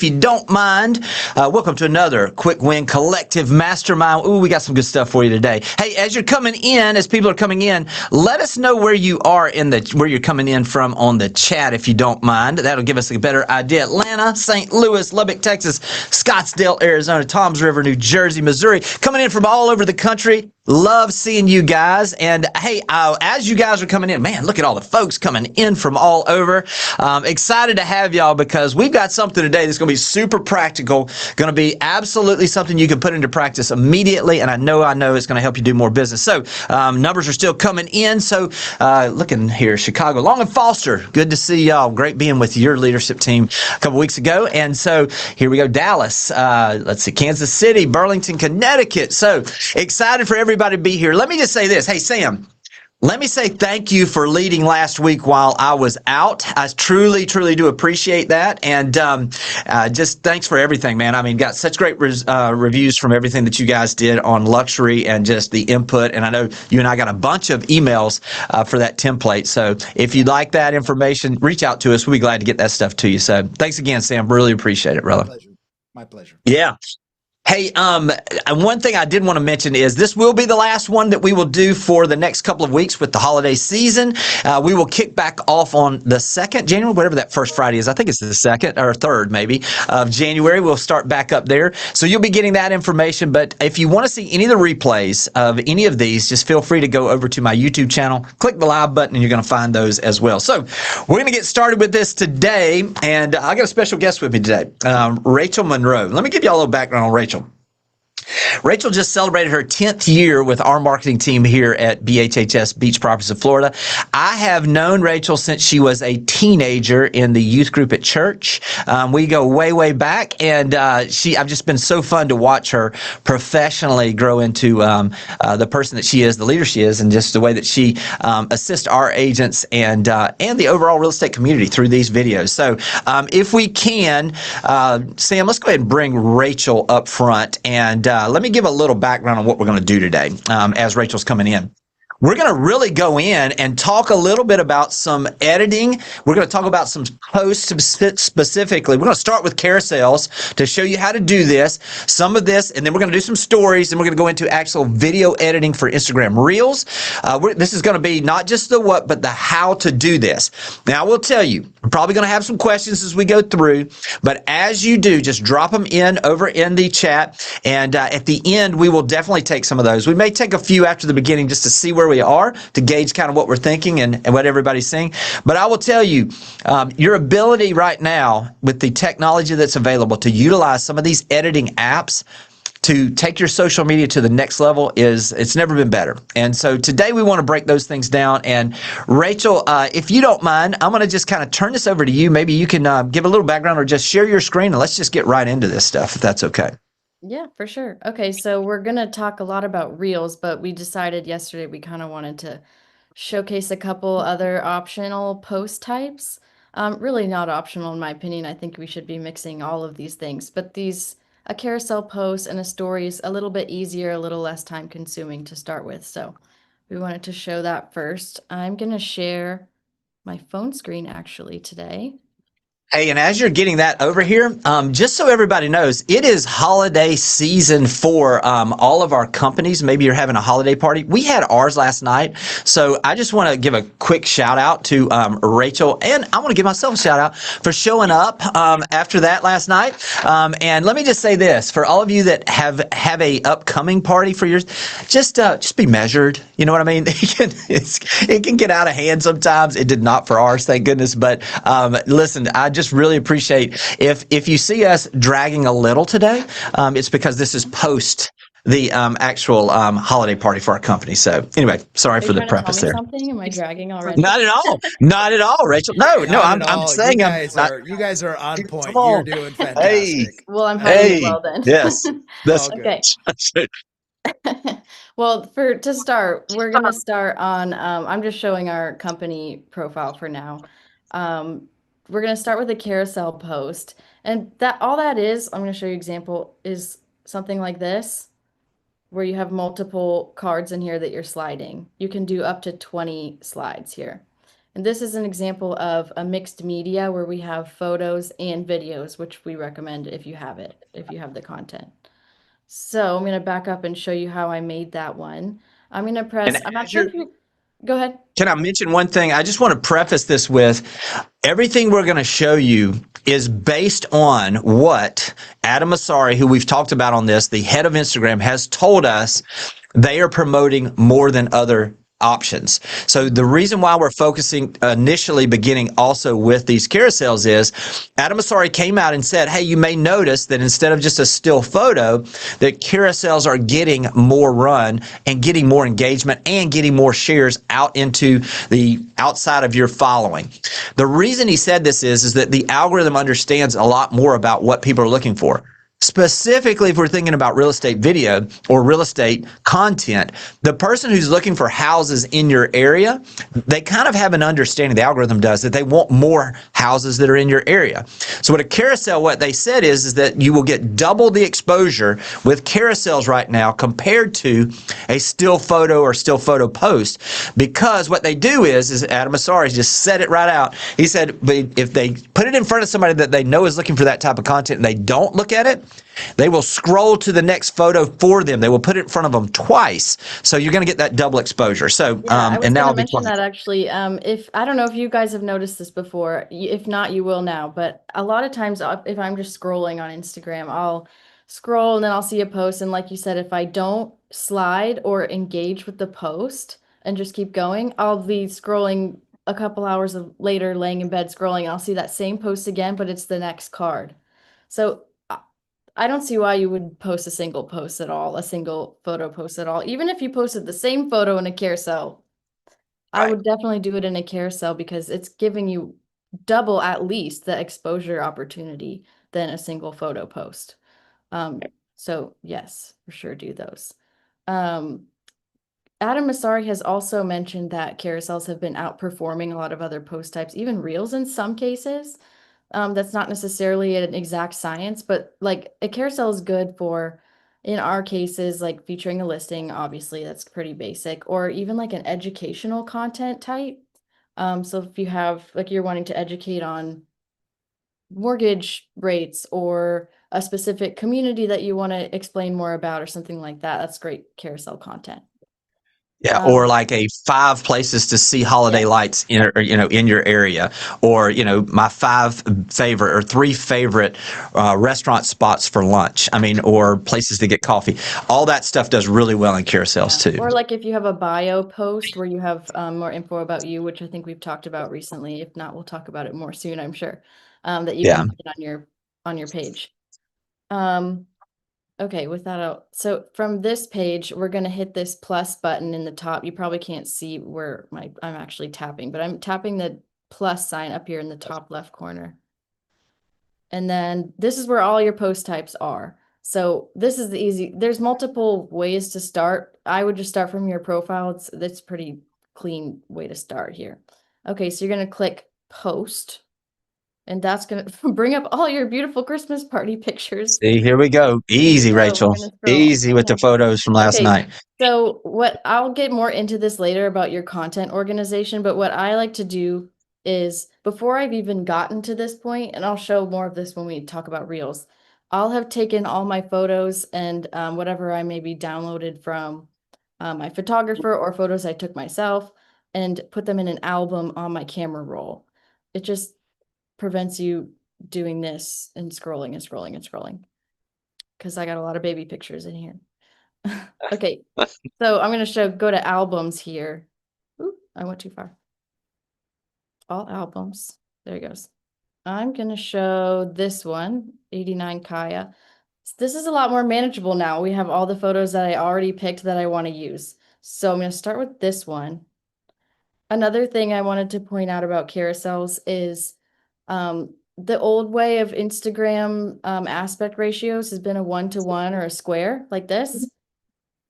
If you don't mind, welcome to another Quick Win Collective Mastermind. Ooh, we got some good stuff for you today. Hey, as you're coming in, as people are coming in, let us know where you are where you're coming in from on the chat, if you don't mind. That'll give us a better idea. Atlanta, St. Louis, Lubbock, Texas, Scottsdale, Arizona, Toms River, New Jersey, Missouri, coming in from all over the country. Love seeing you guys. And hey, as you guys are coming in, man, look at all the folks coming in from all over. Excited to have y'all because we've got something today that's going to be super practical, going to be absolutely something you can put into practice immediately. And I know it's going to help you do more business. So numbers are still coming in. So looking here, Chicago, Long and Foster, good to see y'all. Great being with your leadership team a couple weeks ago. And so here we go, Dallas, let's see, Kansas City, Burlington, Connecticut. So excited for everybody to be here. Let me just say this. Hey, Sam, let me say thank you for leading last week while I was out. I truly, truly do appreciate that. And just thanks for everything, man. I mean, got such great reviews from everything that you guys did on luxury and just the input. And I know you and I got a bunch of emails for that template. So if you'd like that information, reach out to us. We'll be glad to get that stuff to you. So thanks again, Sam. Really appreciate it, brother. My pleasure. My pleasure. Yeah. Hey, one thing I did want to mention is this will be the last one that we will do for the next couple of weeks with the holiday season. We will kick back off on the 2nd January, whatever that first Friday is. I think it's the 2nd or 3rd maybe of January. We'll start back up there. So you'll be getting that information. But if you want to see any of the replays of any of these, just feel free to go over to my YouTube channel, click the live button, and you're going to find those as well. So we're going to get started with this today. And I got a special guest with me today, Rachel Monroe. Let me give you a little background on Rachel. Rachel just celebrated her 10th year with our marketing team here at BHHS Beach Properties of Florida. I have known Rachel since she was a teenager in the youth group at church. We go way, way back, and I've just been so fun to watch her professionally grow into the person that she is, the leader she is, and just the way that she assists our agents and the overall real estate community through these videos. So if we can, Sam, let's go ahead and bring Rachel up front, and let me give a little background on what we're going to do today as Rachel's coming in. We're going to really go in and talk a little bit about some editing. We're going to talk about some posts specifically. We're going to start with carousels to show you how to do this, some of this, and then we're going to do some stories, and we're going to go into actual video editing for Instagram Reels. This is going to be not just the what, but the how to do this. Now, I will tell you, we're probably going to have some questions as we go through, but as you do, just drop them in over in the chat, and at the end, we will definitely take some of those. We may take a few after the beginning just to see where we are, to gauge kind of what we're thinking and what everybody's saying. But I will tell you, your ability right now with the technology that's available to utilize some of these editing apps to take your social media to the next level it's never been better. And so today we want to break those things down. And Rachel, if you don't mind, I'm going to just kind of turn this over to you. Maybe you can give a little background or just share your screen, and let's just get right into this stuff, if that's okay. Yeah, for sure. Okay, so we're going to talk a lot about Reels, but we decided yesterday we kind of wanted to showcase a couple other optional post types. Really not optional in my opinion. I think we should be mixing all of these things, but a carousel post and a story is a little bit easier, a little less time consuming to start with. So we wanted to show that first. I'm going to share my phone screen actually today. Hey, and as you're getting that over here, just so everybody knows, it is holiday season for all of our companies. Maybe you're having a holiday party. We had ours last night. So I just want to give a quick shout out to Rachel, and I want to give myself a shout out for showing up after that last night. And let me just say this, for all of you that have a upcoming party for yours, just be measured. You know what I mean? It can get out of hand sometimes. It did not for ours, thank goodness. But listen, I just really appreciate if you see us dragging a little today, it's because this is post the actual holiday party for our company. So anyway, sorry for the preface there. Something? Am I dragging already? Not at all. Not at all, Rachel. No, I'm saying you guys are on point. You're doing fantastic. Hey, well, I'm hiding well then. Yes. That's okay. Well, to start, we're going to start on, I'm just showing our company profile for now. We're going to start with a carousel post, and all that is, I'm going to show you an example, is something like this, where you have multiple cards in here that you're sliding. You can do up to 20 slides here. And this is an example of a mixed media where we have photos and videos, which we recommend if you have it, if you have the content. So I'm going to back up and show you how I made that one. I'm going to press, And I'm not as sure you're if you, go ahead. Can I mention one thing? I just want to preface this with everything we're going to show you is based on what Adam Asari, who we've talked about on this, the head of Instagram, has told us they are promoting more than other options. So the reason why we're focusing initially beginning also with these carousels is Adam Asari came out and said, hey, you may notice that instead of just a still photo, that carousels are getting more run and getting more engagement and getting more shares out into the outside of your following. The reason he said this is that the algorithm understands a lot more about what people are looking for. Specifically, if we're thinking about real estate video or real estate content, the person who's looking for houses in your area, they kind of have an understanding, the algorithm does, that they want more houses that are in your area. So with a carousel, what they said is that you will get double the exposure with carousels right now compared to a still photo or still photo post, because what they do is Adam Asari just said it right out. He said, if they put it in front of somebody that they know is looking for that type of content and they don't look at it, they will scroll to the next photo for them. They will put it in front of them twice. So you're going to get that double exposure. So, Yeah, I was and now going to I'll be mention quiet. that actually. If I don't know if you guys have noticed this before, if not, you will now. But a lot of times, if I'm just scrolling on Instagram, I'll scroll and then I'll see a post. And like you said, if I don't slide or engage with the post and just keep going, I'll be scrolling a couple hours later, laying in bed scrolling, and I'll see that same post again, but it's the next card. So I don't see why you would post a single post at all, a single photo post at all. Even if you posted the same photo in a carousel, I Right. would definitely do it in a carousel because it's giving you double at least the exposure opportunity than a single photo post. So yes, for sure do those. Um, Adam Masari has also mentioned that carousels have been outperforming a lot of other post types, even reels in some cases. That's not necessarily an exact science, but like a carousel is good for, in our cases, like featuring a listing, obviously that's pretty basic, or even like an educational content type. So if you have, like you're wanting to educate on mortgage rates or a specific community that you want to explain more about or something like that, that's great carousel content. Yeah, or Um, like a 5 places to see holiday yes. lights in your area, or my 5 favorite or 3 favorite restaurant spots for lunch. I mean, or places to get coffee. All that stuff does really well in carousels Yeah. too. Or like if you have a bio post where you have more info about you, which I think we've talked about recently. If not, we'll talk about it more soon, I'm sure. That you Yeah. can put on your page. Um, okay, with that out. So from this page, we're gonna hit this plus button in the top. You probably can't see where I'm actually tapping, but I'm tapping the plus sign up here in the top left corner. And then this is where all your post types are. So this is the easy, there's multiple ways to start. I would just start from your profile. That's pretty clean way to start here. Okay, so you're gonna click post, and that's gonna bring up all your beautiful Christmas party pictures. See, here we go. Here we Easy, go. We're Rachel. gonna scroll. Easy with the photos from last Okay, night. so what I'll get more into this later about your content organization, but what I like to do is before I've even gotten to this point, and I'll show more of this when we talk about Reels, I'll have taken all my photos and whatever I maybe downloaded from my photographer or photos I took myself and put them in an album on my camera roll. It just prevents you doing this and scrolling and scrolling and scrolling because I got a lot of baby pictures in here. Okay, so I'm gonna go to albums here. Ooh, I went too far. All albums. There it goes. I'm gonna show this one, 89 Kaya. This is a lot more manageable now. We have all the photos that I already picked that I want to use. So I'm gonna start with this one. Another thing I wanted to point out about carousels is the old way of Instagram aspect ratios has been a 1-to-1 or a square like this.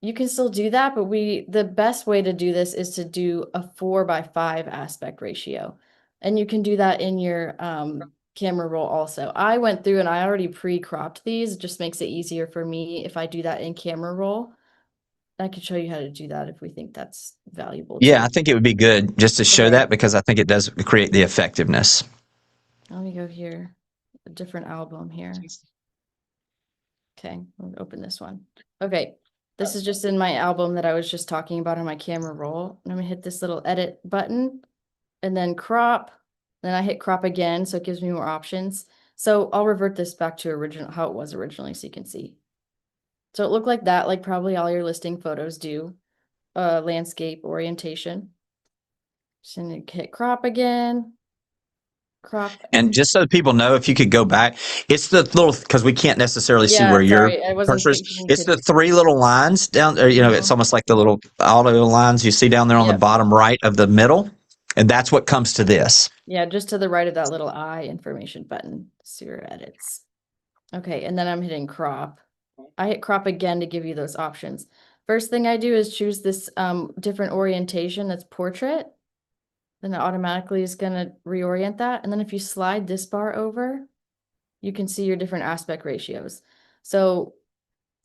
You can still do that, but the best way to do this is to do a 4:5 aspect ratio. And you can do that in your camera roll also. I went through and I already pre-cropped these. It just makes it easier for me if I do that in camera roll. I could show you how to do that if we think that's valuable Yeah, too. I think it would be good just to show Okay. that because I think it does create the effectiveness. Let me go here, a different album here. Okay, I'll open this one. Okay, this is just in my album that I was just talking about on my camera roll. I'm gonna hit this little edit button and then crop. Then I hit crop again, so it gives me more options. So I'll revert this back to original, how it was originally, so you can see. So it looked like that, like probably all your listing photos do. Landscape orientation. Just gonna hit crop again. Crop. And just so people know, if you could go back, it's the little, because we can't necessarily see Yeah, where your sorry, I wasn't cursor is. thinking It's to. the three little lines down there. You know, it's almost like the little auto lines you see down there on the Yep. bottom right of the middle. And that's what comes to this. Yeah, just to the right of that little I information button. See your edits. Okay, and then I'm hitting crop. I hit crop again to give you those options. First thing I do is choose this different orientation that's portrait. Then it automatically is going to reorient that. And then if you slide this bar over, you can see your different aspect ratios. So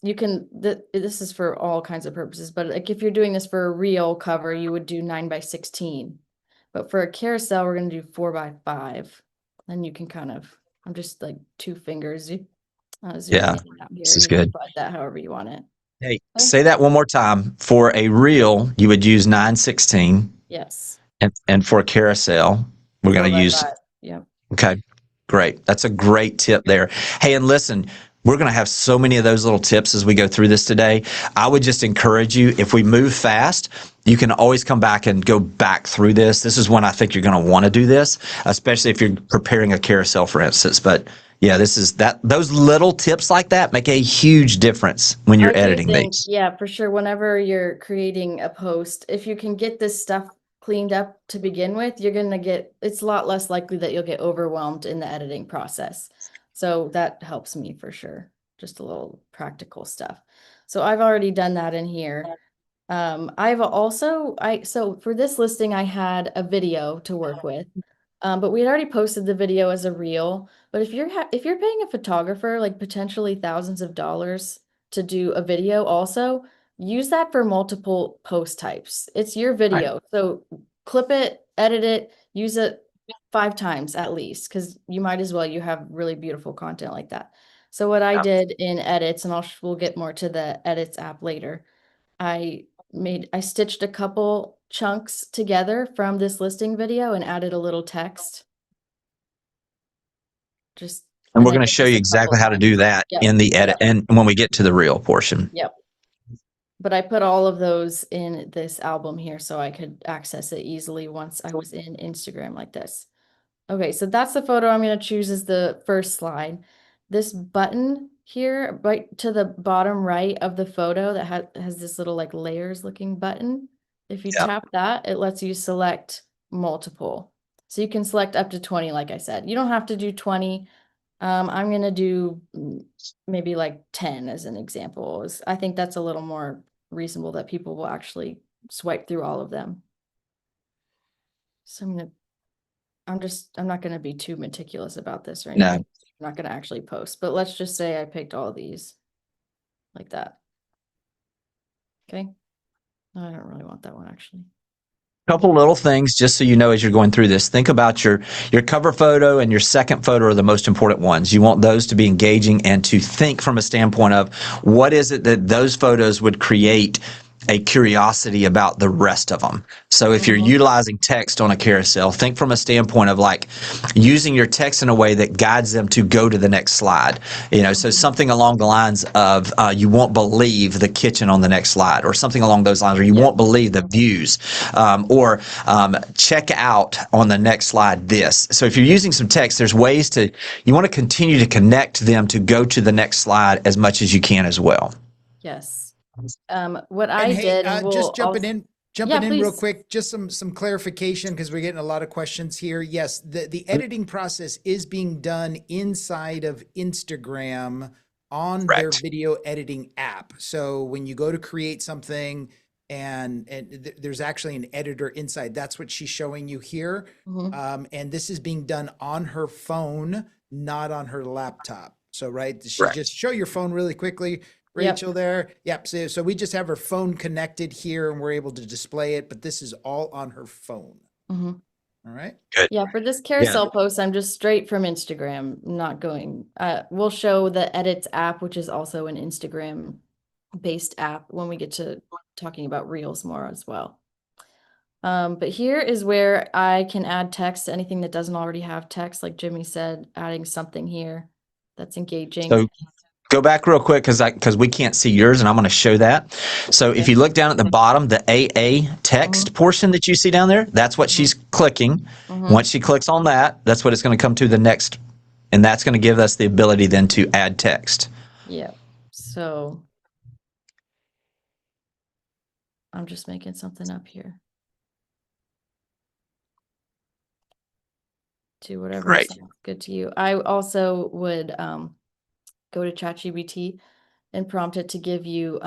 you can, this is for all kinds of purposes, but like if you're doing this for a real cover, you would do 9:16. But for a carousel, we're going to do 4:5. Then you can kind of, I'm just like two fingers zooming Yeah, in and out here, this and is you can good. slide that however you want it. Hey, Okay. say that one more time. For a reel, you would use 9:16. Yes. And for a carousel, we're going to use 4:5. Yeah. Okay, great. That's a great tip there. Hey, and listen, we're going to have so many of those little tips as we go through this today. I would just encourage you, if we move fast, you can always come back and go back through this. This is when I think you're going to want to do this, especially if you're preparing a carousel, for instance. But yeah, those little tips like that make a huge difference when you're I do editing think, these. yeah, for sure. Whenever you're creating a post, if you can get this stuff cleaned up to begin with, you're going to get, it's a lot less likely that you'll get overwhelmed in the editing process. So that helps me for sure. Just a little practical stuff. So I've already done that in here. I've also, so for this listing, I had a video to work with. But we had already posted the video as a reel. But if you're paying a photographer like potentially thousands of dollars to do a video also, use that for multiple post types. It's your Right. video. So clip it, edit it, use it 5 times at least, because you might as well, you have really beautiful content like that. So what I did in edits, and we'll get more to the edits app later. I stitched a couple chunks together from this listing video and added a little text. And And we're I going to did show this you a couple exactly how to times. do that Yep. in the edit and when we get to the reel portion. Yep. But I put all of those in this album here so I could access it easily once I was in Instagram like this. Okay, so that's the photo I'm going to choose as the first slide. This button here, right to the bottom right of the photo that has this little like layers looking button. If you Yeah. tap that, it lets you select multiple. So you can select up to 20, like I said. You don't have to do 20. I'm going to do maybe like 10 as an example. I think that's a little more reasonable that people will actually swipe through all of them. So I'm not going to be too meticulous about this or No. anything. I'm not going to actually post, but let's just say I picked all these like that. Okay. I don't really want that one actually. Couple little things just so you know as you're going through this. Think about your cover photo and your second photo are the most important ones. You want those to be engaging and to think from a standpoint of what is it that those photos would create a curiosity about the rest of them. So if you're utilizing text on a carousel, think from a standpoint of like using your text in a way that guides them to go to the next slide. You know, so something along the lines of you won't believe the kitchen on the next slide, or something along those lines, or you won't believe the views, or check out on the next slide this. So if you're using some text, there's ways you want to continue to connect them to go to the next slide as much as you can as well. Yes. What And I hey, did, and just jumping in real please. quick, just some clarification because we're getting a lot of questions here. Yes, the editing process is being done inside of Instagram on their Correct. video editing app. So when you go to create something and there's actually an editor inside, that's what she's showing you here. And this is being done on her phone, not on her laptop. So, right, she Correct. just show your phone really quickly. Rachel there. Yep. So we just have her phone connected here and we're able to display it, but this is all on her phone. Mm-hmm. All right. Good. Yeah, for this carousel post, I'm just straight from Instagram, not going. We'll show the Edits app, which is also an Instagram-based app when we get to talking about Reels more as well. But here is where I can add text to anything that doesn't already have text, like Jimmy said, adding something here that's engaging. So go back real quick because we can't see yours, and I'm going to show that. So if you look down at the bottom, the AA text portion that you see down there, that's what she's clicking. Once she clicks on that, that's what it's going to come to the next, and that's going to give us the ability then to add text. Yeah. So I'm just making something up here. To whatever Right. sounds good to you. I also would go to ChatGPT and prompt it to give you,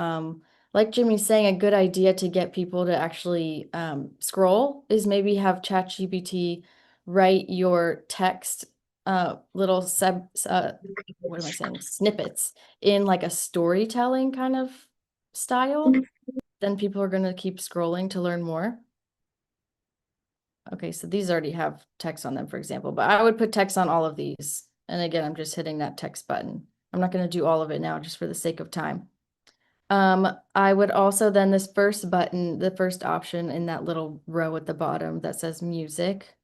like Jimmy's saying, a good idea to get people to actually scroll is maybe have ChatGPT write your text little what am I saying, snippets in like a storytelling kind of style. Then people are going to keep scrolling to learn more. Okay, so these already have text on them, for example, but I would put text on all of these. And again, I'm just hitting that text button. I'm not going to do all of it now just for the sake of time. I would also then this first button, the first option in that little row at the bottom that says music.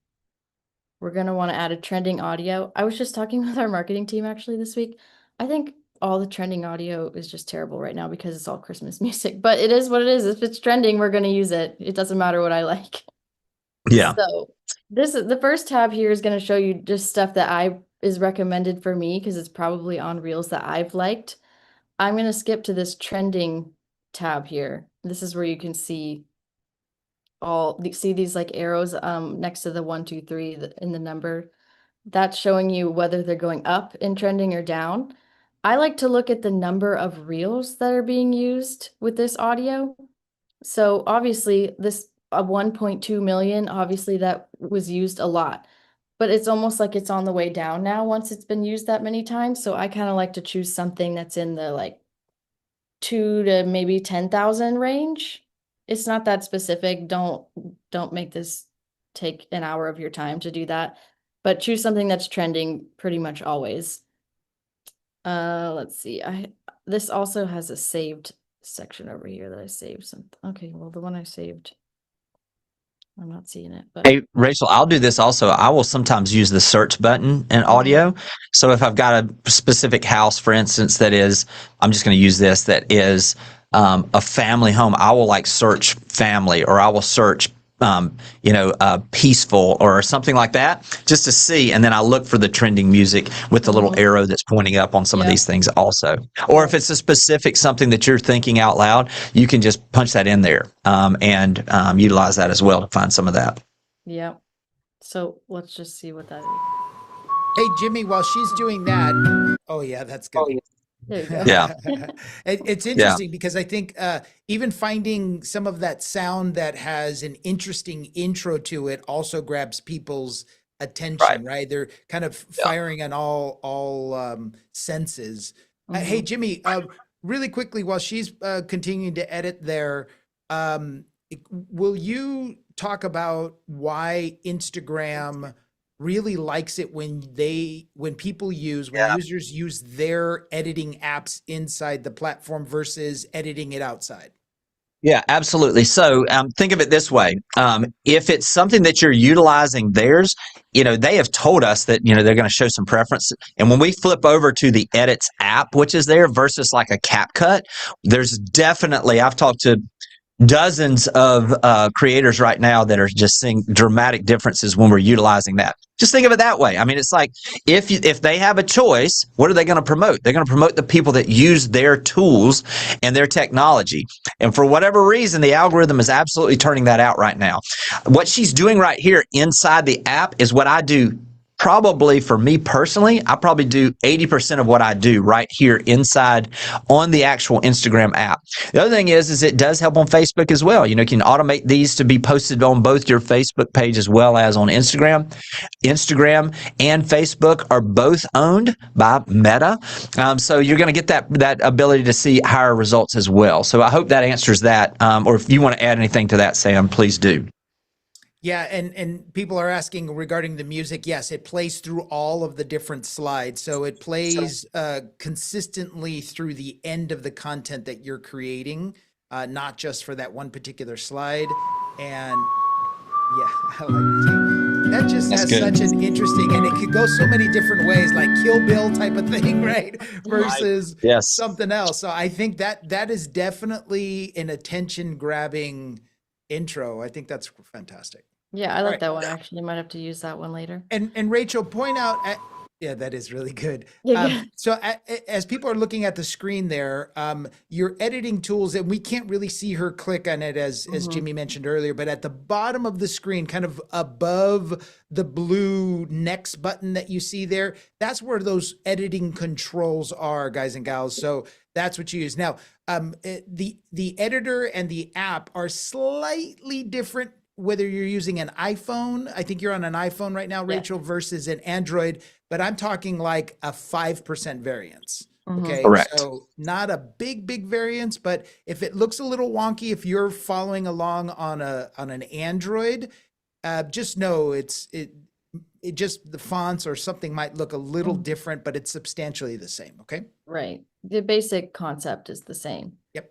We're going to want to add a trending audio. I was just talking with our marketing team actually this week. I think all the trending audio is just terrible right now because it's all Christmas music, but it is what it is. If it's trending, we're going to use it. It doesn't matter what I like. Yeah. So this is the first tab here is going to show you just stuff that is recommended for me because it's probably on Reels that I've liked. I'm going to skip to this trending tab here. This is where you can see these like arrows next to the 1, 2, 3 in the number. That's showing you whether they're going up in trending or down. I like to look at the number of Reels that are being used with this audio. So obviously this 1.2 million, obviously that was used a lot, but it's almost like it's on the way down now once it's been used that many times. So I kind of like to choose something that's in the like 2 to maybe 10,000 range. It's not that specific. Don't make this take an hour of your time to do that, but choose something that's trending pretty much always. Let's see. This also has a saved section over here that I saved something. Okay, well the one I saved, I'm not seeing it, but Hey, Rachel, I'll do this also. I will sometimes use the search button in audio. So if I've got a specific house, for instance, that is, I'm just going to use this, that is a family home, I will like search family, or I will search, peaceful or something like that, just to see. And then I look for the trending music with the little arrow that's pointing up on some of these things also. Or if it's a specific something that you're thinking out loud, you can just punch that in there and utilize that as well to find some of that. Yeah. So let's just see what that is. Hey, Jimmy, while she's doing that, oh yeah, that's good. There you go. Yeah. It's interesting because I think even finding some of that sound that has an interesting intro to it also grabs people's attention, right? They're kind of firing on all senses. Hey, Jimmy, really quickly, while she's continuing to edit there, will you talk about why Instagram really likes it when users use their editing apps inside the platform versus editing it outside? Yeah, absolutely. So think of it this way. If it's something that you're utilizing theirs, they have told us that, they're going to show some preference. And when we flip over to the Edits app, which is there versus like a CapCut, there's definitely, I've talked to dozens of creators right now that are just seeing dramatic differences when we're utilizing that. Just think of it that way. I mean, it's like if they have a choice, what are they going to promote? They're going to promote the people that use their tools and their technology. And for whatever reason, the algorithm is absolutely turning that out right now. What she's doing right here inside the app is what I do probably, for me personally, I probably do 80% of what I do right here inside on the actual Instagram app. The other thing is it does help on Facebook as well. You can automate these to be posted on both your Facebook page as well as on Instagram. Instagram and Facebook are both owned by Meta. So you're going to get that ability to see higher results as well. So I hope that answers that. Or if you want to add anything to that, Sam, please do. Yeah, and people are asking regarding the music. Yes, it plays through all of the different slides. So it plays consistently through the end of the content that you're creating, not just for that one particular slide. And yeah, I like that. Just has such an interesting, and it could go so many different ways, like Kill Bill type of thing, right? Versus something else. So I think that is definitely an attention grabbing intro. I think that's fantastic. Yeah, I like that one. Actually, might have to use that one later. And Rachel, point out, yeah, that is really good. So as people are looking at the screen there, your editing tools, and we can't really see her click on it as Jimmy mentioned earlier, but at the bottom of the screen, kind of above the blue next button that you see there, that's where those editing controls are, guys and gals. So that's what you use. Now, the editor and the app are slightly different whether you're using an iPhone. I think you're on an iPhone right now, Rachel, versus an Android, but I'm talking like a 5% variance. Okay. Correct. So not a big variance, but if it looks a little wonky, if you're following along on an Android, just know it just, the fonts or something might look a little different, but it's substantially the same. Okay. Right. The basic concept is the same. Yep.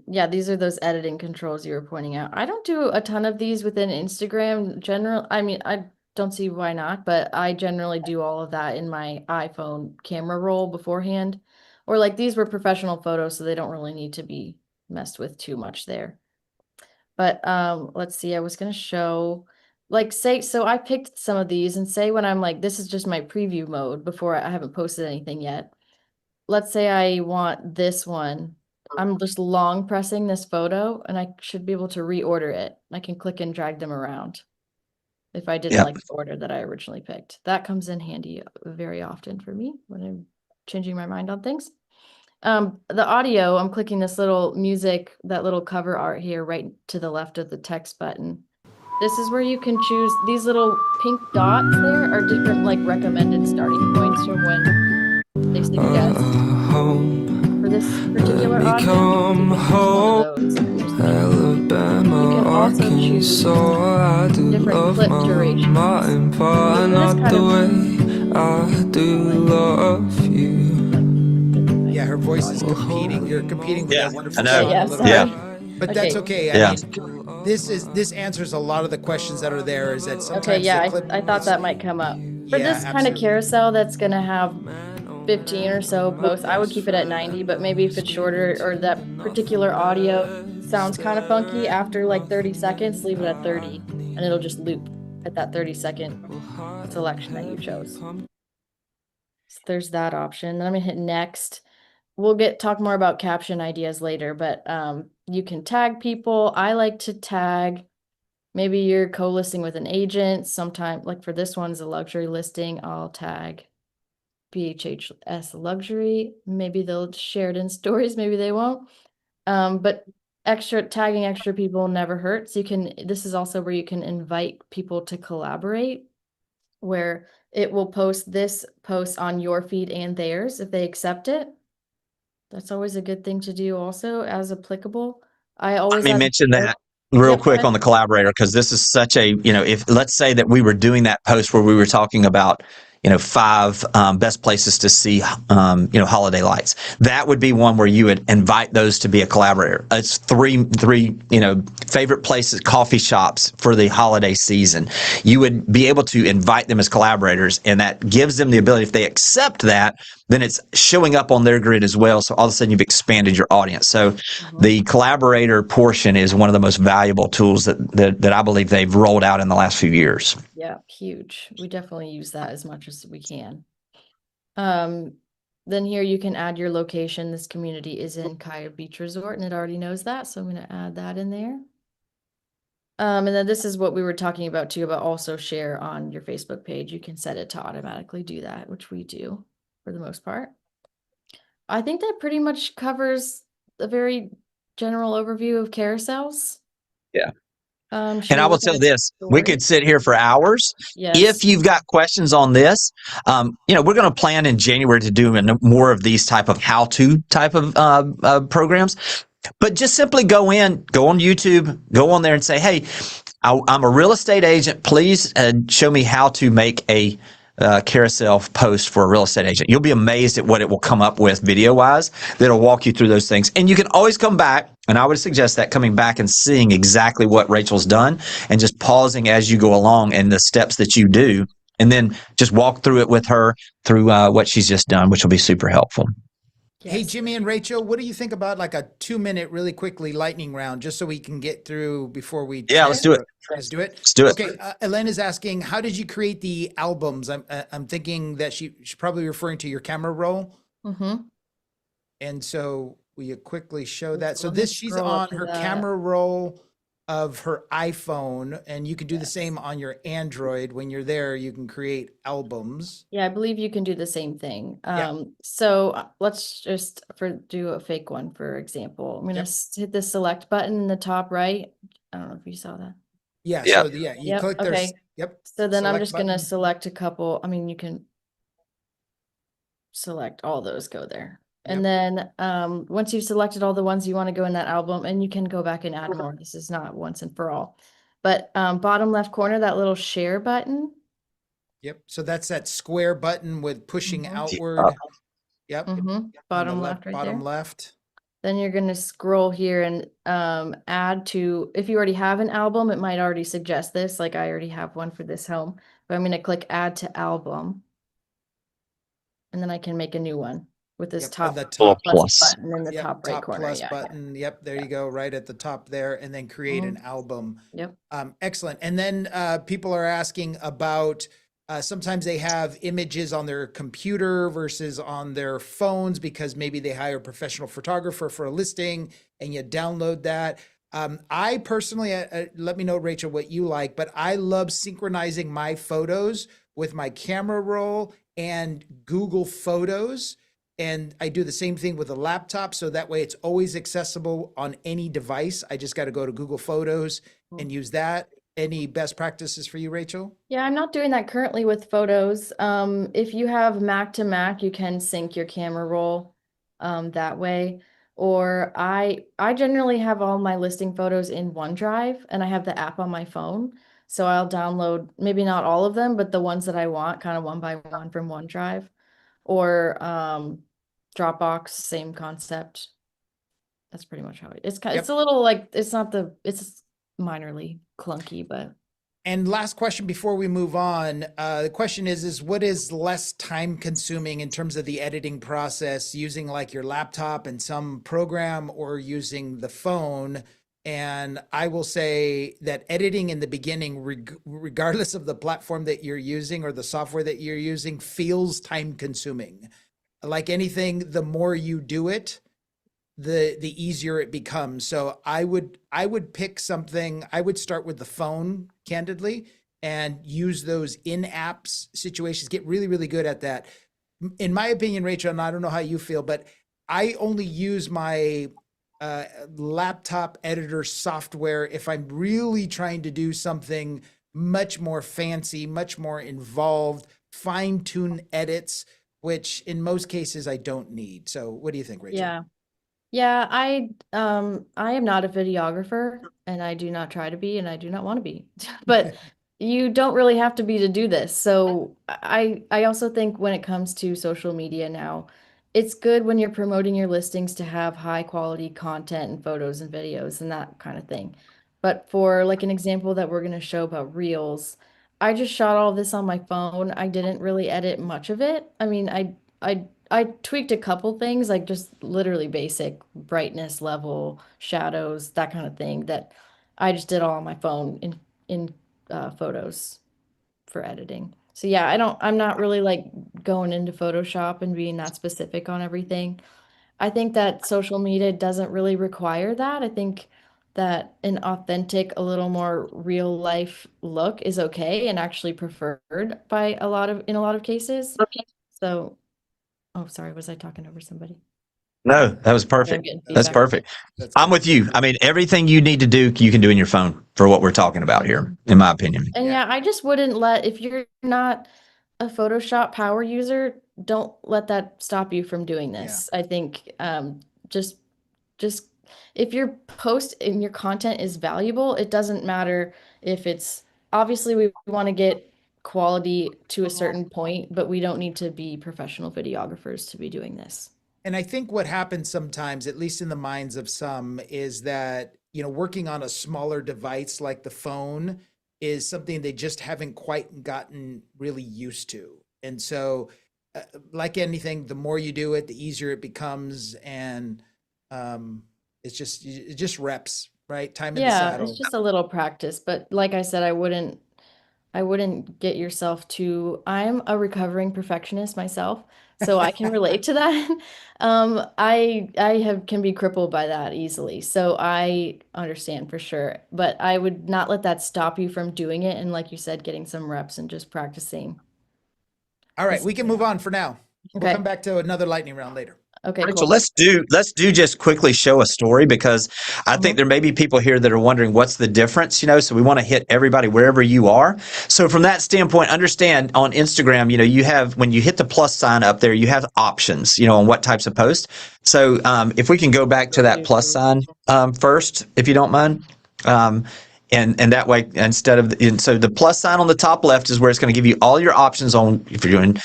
Yeah, these are those editing controls you were pointing out. I don't do a ton of these within Instagram. I mean, I don't see why not, but I generally do all of that in my iPhone camera roll beforehand. Or like these were professional photos, so they don't really need to be messed with too much there. But let's see, I was gonna show, like, so I picked some of these, and say when I'm like, this is just my preview mode before I haven't posted anything yet. Let's say I want this one. I'm just long pressing this photo, and I should be able to reorder it. I can click and drag them around if I didn't like the order that I originally picked. That comes in handy very often for me when I'm changing my mind on things. The audio, I'm clicking this little music, that little cover art here right to the left of the text button. This is where you can choose, these little pink dots there are different like recommended starting points from when they suggest for this particular audio. You can also choose different clip duration. Yeah, her voice is competing. You're competing with that wonderful song. But that's okay. I mean, this answers a lot of the questions that are there. Is that sometimes I thought that might come up. For this kind of carousel that's gonna have 15 or so posts, I would keep it at 90, but maybe if it's shorter or that particular audio sounds kind of funky after like 30 seconds, leave it at 30 and it'll just loop at that 30-second selection that you chose. So there's that option. Then I'm gonna hit next. We'll talk more about caption ideas later, but you can tag people. I like to tag, maybe you're co-listing with an agent. Sometime, like for this one's a luxury listing, I'll tag BHHS luxury. Maybe they'll share it in stories, maybe they won't. But tagging extra people never hurts. This is also where you can invite people to collaborate, where it will post this post on your feed and theirs if they accept it. That's always a good thing to do also, as applicable. Let me mention that real quick on the collaborator, because this is such a, if let's say that we were doing that post where we were talking about 5 best places to see, holiday lights. That would be one where you would invite those to be a collaborator. It's three, favorite places, coffee shops for the holiday season. You would be able to invite them as collaborators, and that gives them the ability, if they accept that, then it's showing up on their grid as well. So all of a sudden you've expanded your audience. So the collaborator portion is one of the most valuable tools that I believe they've rolled out in the last few years. Yeah, huge. We definitely use that as much as we can. Then here you can add your location. This community is in Coyote Beach Resort, and it already knows that, so I'm going to add that in there. And then this is what we were talking about too, about also share on your Facebook page. You can set it to automatically do that, which we do for the most part. I think that pretty much covers a very general overview of carousels. Yeah. Should And we I will look tell at this, we could stories? sit here for hours. If Yes. you've got questions on this, we're going to plan in January to do more of these type of how-to type of programs. But just simply go on YouTube, go on there and say, hey, I'm a real estate agent. Please show me how to make a carousel post for a real estate agent. You'll be amazed at what it will come up with video wise that'll walk you through those things. And you can always come back. And I would suggest that coming back and seeing exactly what Rachel's done and just pausing as you go along and the steps that you do. And then just walk through it with her through what she's just done, which will be super helpful. Hey, Yes. Jimmy and Rachel, what do you think about like a 2-minute, really quickly lightning round, just so we can get through before we Yeah, let's do it. Let's do it. Let's do it. Okay, Elena's asking, how did you create the albums? I'm thinking that she's probably referring to your camera roll, Mm-hmm. and so will you quickly show that? So Let me this she's scroll up on to her that. camera roll of her iPhone, and you can do the same on your Android. When you're there, you can create albums. Yeah, I believe you can do the same thing. Yeah. So let's just do a fake one, for example. I'm gonna Yep. hit the select button in the top right. I don't know if you saw that. Yeah. Yeah. So yeah, you Yep, click there. okay. Yep. So then I'm select just gonna button. select a couple. I mean, you can select all those, go there. And Yep. then once you've selected all the ones you want to go in that album, and you can go back and add more. This is not once and for all. But bottom left corner, that little share button. Yep. So that's that square button with pushing Mhm. outward. Up. Yep. Mm-hmm. On the Bottom left right bottom there. left. Then you're going to scroll here and add to, if you already have an album, it might already suggest this. Like I already have one for this home, but I'm going to click add to album. And then I can make a new one with this Yep, top, and the top plus button in the Yep, top right corner. plus Yeah, button. Yep, there you go, right at the top there, and then create an album. Yep. Excellent. And then people are asking about sometimes they have images on their computer versus on their phones because maybe they hire a professional photographer for a listing and you download that. I personally, let me know, Rachel, what you like, but I love synchronizing my photos with my camera roll and Google Photos. And I do the same thing with a laptop. So that way it's always accessible on any device. I just got to go to Google Photos and use that. Any best practices for you, Rachel? Yeah, I'm not doing that currently with photos. If you have Mac to Mac, you can sync your camera roll that way. Or I generally have all my listing photos in OneDrive, and I have the app on my phone. So I'll download maybe not all of them, but the ones that I want, kind of one by one from OneDrive. Or Dropbox, same concept. That's pretty much how it's kind. It's a little like it's minorly clunky, but. And last question before we move on. The question is what is less time consuming in terms of the editing process, using like your laptop and some program or using the phone? And I will say that editing in the beginning, regardless of the platform that you're using or the software that you're using, feels time consuming. Like anything, the more you do it, the easier it becomes. So I would pick something. I would start with the phone, candidly, and use those in-apps situations. Get really, really good at that. In my opinion, Rachel, and I don't know how you feel, but I only use my laptop editor software if I'm really trying to do something much more fancy, much more involved, fine-tune edits, which in most cases I don't need. So what do you think, Rachel? Yeah. Yeah, I am not a videographer, and I do not try to be, and I do not want to be. But you don't really have to be to do this. So I also think when it comes to social media now, it's good when you're promoting your listings to have high quality content and photos and videos and that kind of thing. But for like an example that we're going to show about Reels, I just shot all this on my phone. I didn't really edit much of it. I mean, I tweaked a couple things, like just literally basic brightness level, shadows, that kind of thing that I just did all on my phone in photos for editing. So yeah, I'm not really like going into Photoshop and being that specific on everything. I think that social media doesn't really require that. I think that an authentic, a little more real life look is okay and actually preferred by in a lot of cases. So, oh, sorry, was I talking over somebody? No, that was I'm perfect. getting That's feedback. perfect. That's I'm good. with you. I mean, everything you need to do, you can do in your phone for what we're talking about here, in my opinion. And yeah, I just wouldn't if you're not a Photoshop power user, don't let that stop you from doing this. I think just just if your post and your content is valuable, it doesn't matter if it's obviously we want to get quality to a certain point, but we don't need to be professional videographers to be doing this. And I think what happens sometimes, at least in the minds of some, is that, working on a smaller device like the phone is something they just haven't quite gotten really used to. And so, like anything, the more you do it, the easier it becomes. And it just reps, right? Time in the Yeah, it's saddle. just a little practice, but like I said, I wouldn't get yourself too. I'm a recovering perfectionist myself, so I can relate to that. I have can be crippled by that easily, so I understand for sure. But I would not let that stop you from doing it, and like you said, getting some reps and just practicing. All right, we can move on for now. We'll Okay. come back to another lightning round later. Okay, Rachel, cool. let's do just quickly show a story, because I think there may be people here that are wondering what's the difference, so we want to hit everybody wherever you are. So from that standpoint, understand on Instagram, you have, when you hit the plus sign up there, you have options, on what types of posts. So if we can go back to that plus sign first, if you don't mind. And that way, so the plus sign on the top left is where it's going to give you all your options on if you're doing,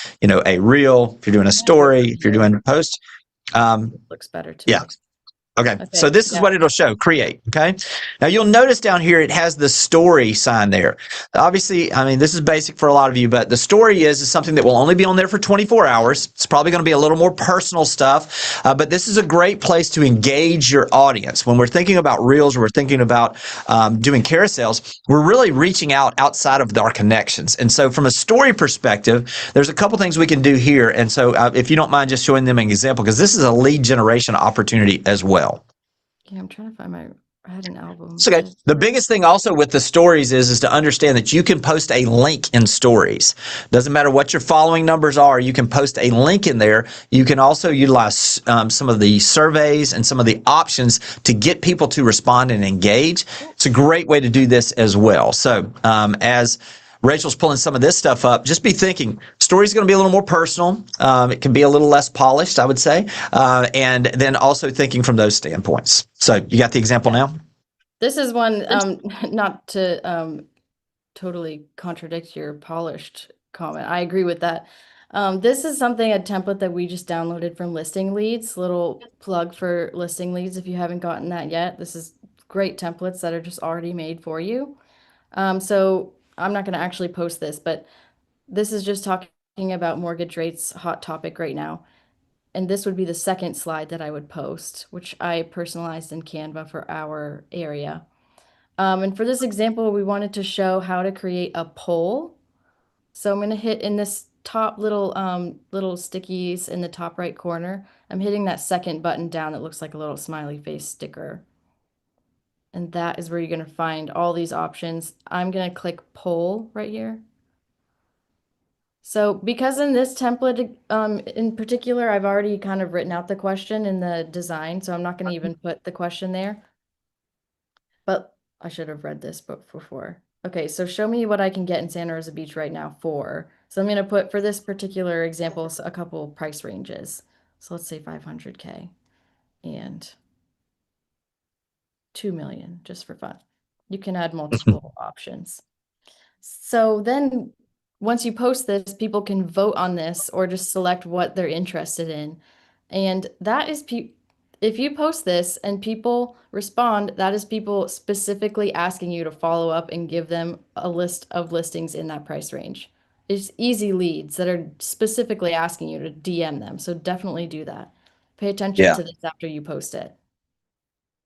a reel, if you're doing a story, if you're doing a post. Looks better to Yeah. me. Okay. So Okay, this is what it'll show, create. Okay. Now you'll notice down here, it has the story sign there. Obviously, I mean, this is basic for a lot of you, but the story is something that will only be on there for 24 hours. It's probably going to be a little more personal stuff, but this is a great place to engage your audience. When we're thinking about reels, or we're thinking about doing carousels, we're really reaching out outside of our connections. And so from a story perspective, there's a couple things we can do here. And so if you don't mind just showing them an example, because this is a lead generation opportunity as well. Yeah, I'm trying to find I had an album. It's okay. The biggest thing also with the stories is to understand that you can post a link in stories. Doesn't matter what your following numbers are, you can post a link in there. You can also utilize some of the surveys and some of the options to get people to respond and engage. It's a great way to do this as well. So as Rachel's pulling some of this stuff up, just be thinking, story's going to be a little more personal. It can be a little less polished, I would say. And then also thinking from those standpoints. So you got the example now? This is one, not to totally contradict your polished comment. I agree with that. This is a template that we just downloaded from Listing Leads, little plug for Listing Leads if you haven't gotten that yet. This is great templates that are just already made for you. So I'm not going to actually post this, but this is just talking about mortgage rates, hot topic right now. And this would be the second slide that I would post, which I personalized in Canva for our area. And for this example, we wanted to show how to create a poll. So I'm going to hit in this top little stickies in the top right corner. I'm hitting that second button down that looks like a little smiley face sticker. And that is where you're going to find all these options. I'm going to click poll right here. So because in this template in particular, I've already kind of written out the question in the design, so I'm not going to even put the question there. But I should have read this book before. Okay, so show me what I can get in Santa Rosa Beach right now for. So I'm going to put, for this particular example, a couple price ranges. So let's say 500K and 2 million, just for fun. You can add multiple options. So then once you post this, people can vote on this or just select what they're interested in. And that is if you post this and people respond, that is people specifically asking you to follow up and give them a list of listings in that price range. It's easy leads that are specifically asking you to DM them. So definitely do that. Pay attention to this after you post it.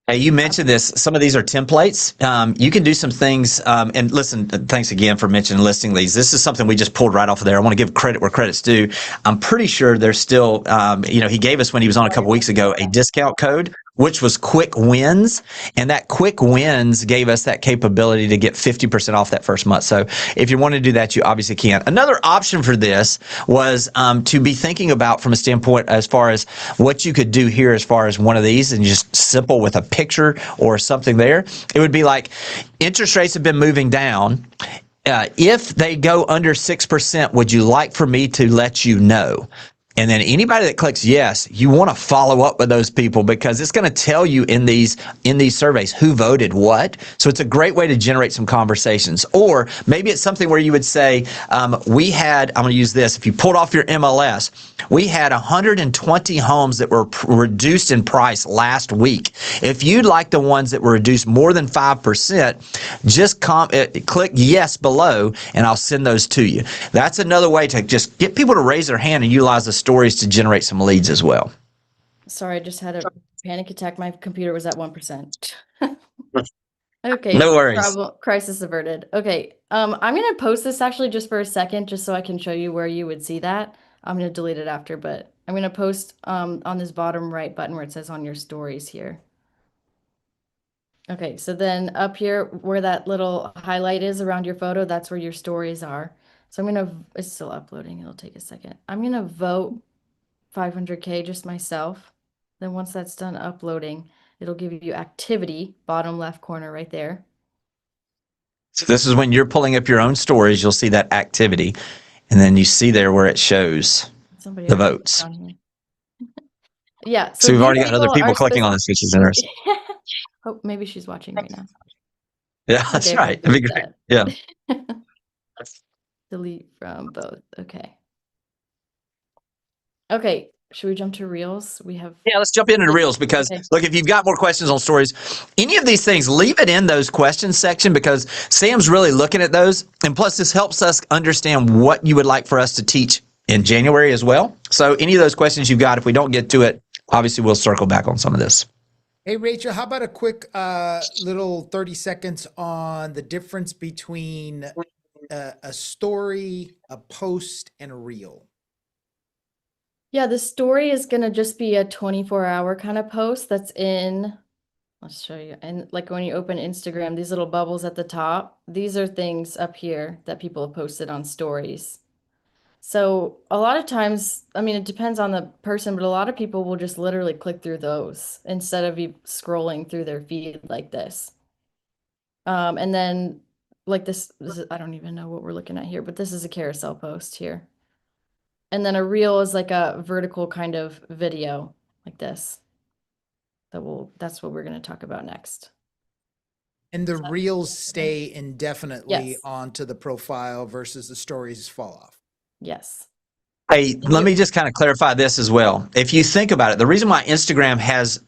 Hey, you mentioned this. Some of these are templates. You can do some things. And listen, thanks again for mentioning Listing Leads. This is something we just pulled right off of there. I want to give credit where credit's due. I'm pretty sure there's still, he gave us when he was on a couple weeks ago a discount code which was quick wins. And that quick wins gave us that capability to get 50% off that first month. So if you want to do that, you obviously can. Another option for this was to be thinking about from a standpoint as far as what you could do here as far as one of these, and just simple with a picture or something there. It would be like, interest rates have been moving down. If they go under 6%, would you like for me to let you know? And then anybody that clicks yes, you want to follow up with those people, because it's going to tell you in these surveys who voted what. So it's a great way to generate some conversations. Or maybe it's something where you would say, I'm going to use this. If you pulled off your MLS, we had 120 homes that were reduced in price last week. If you'd like the ones that were reduced more than 5%, just click yes below, and I'll send those to you. That's another way to just get people to raise their hand and utilize the stories to generate some leads as well. Sorry, I just had a panic attack. My computer was at 1%. Okay. No worries. Problem, crisis averted. Okay. I'm going to post this actually just for a second, just so I can show you where you would see that. I'm going to delete it after, but I'm going to post on this bottom right button where it says on your stories here. Okay, so then up here where that little highlight is around your photo, that's where your stories are. So it's still uploading. It'll take a second. I'm going to vote 500K just myself. Then once that's done uploading, it'll give you activity, bottom left corner right there. So this is when you're pulling up your own stories, you'll see that activity. And then you see there where it shows the votes. Yeah. So we've already got other people clicking on this, which is interesting. Oh, maybe she's watching right now. Yeah, that's okay, right. That'd be great. Yeah. Delete from both. Okay. Okay. Should we jump to Reels? Yeah, let's jump into the Reels, because look, if you've got more questions on stories, any of these things, leave it in those questions section, because Sam's really looking at those. And plus, this helps us understand what you would like for us to teach in January as well. So any of those questions you've got, if we don't get to it, obviously we'll circle back on some of this. Hey, Rachel, how about a quick little 30 seconds on the difference between a story, a post, and a reel? Yeah, the story is going to just be a 24-hour kind of post that's in, let's show you. And like when you open Instagram, these little bubbles at the top, these are things up here that people have posted on stories. So a lot of times, I mean, it depends on the person, but a lot of people will just literally click through those instead of you scrolling through their feed like this. And then like this is, I don't even know what we're looking at here, but this is a carousel post here. And then a reel is like a vertical kind of video like this. That's what we're going to talk about next. And the reels stay indefinitely onto the profile versus the stories fall off. Yes. Hey, let me just kind of clarify this as well. If you think about it, the reason why Instagram has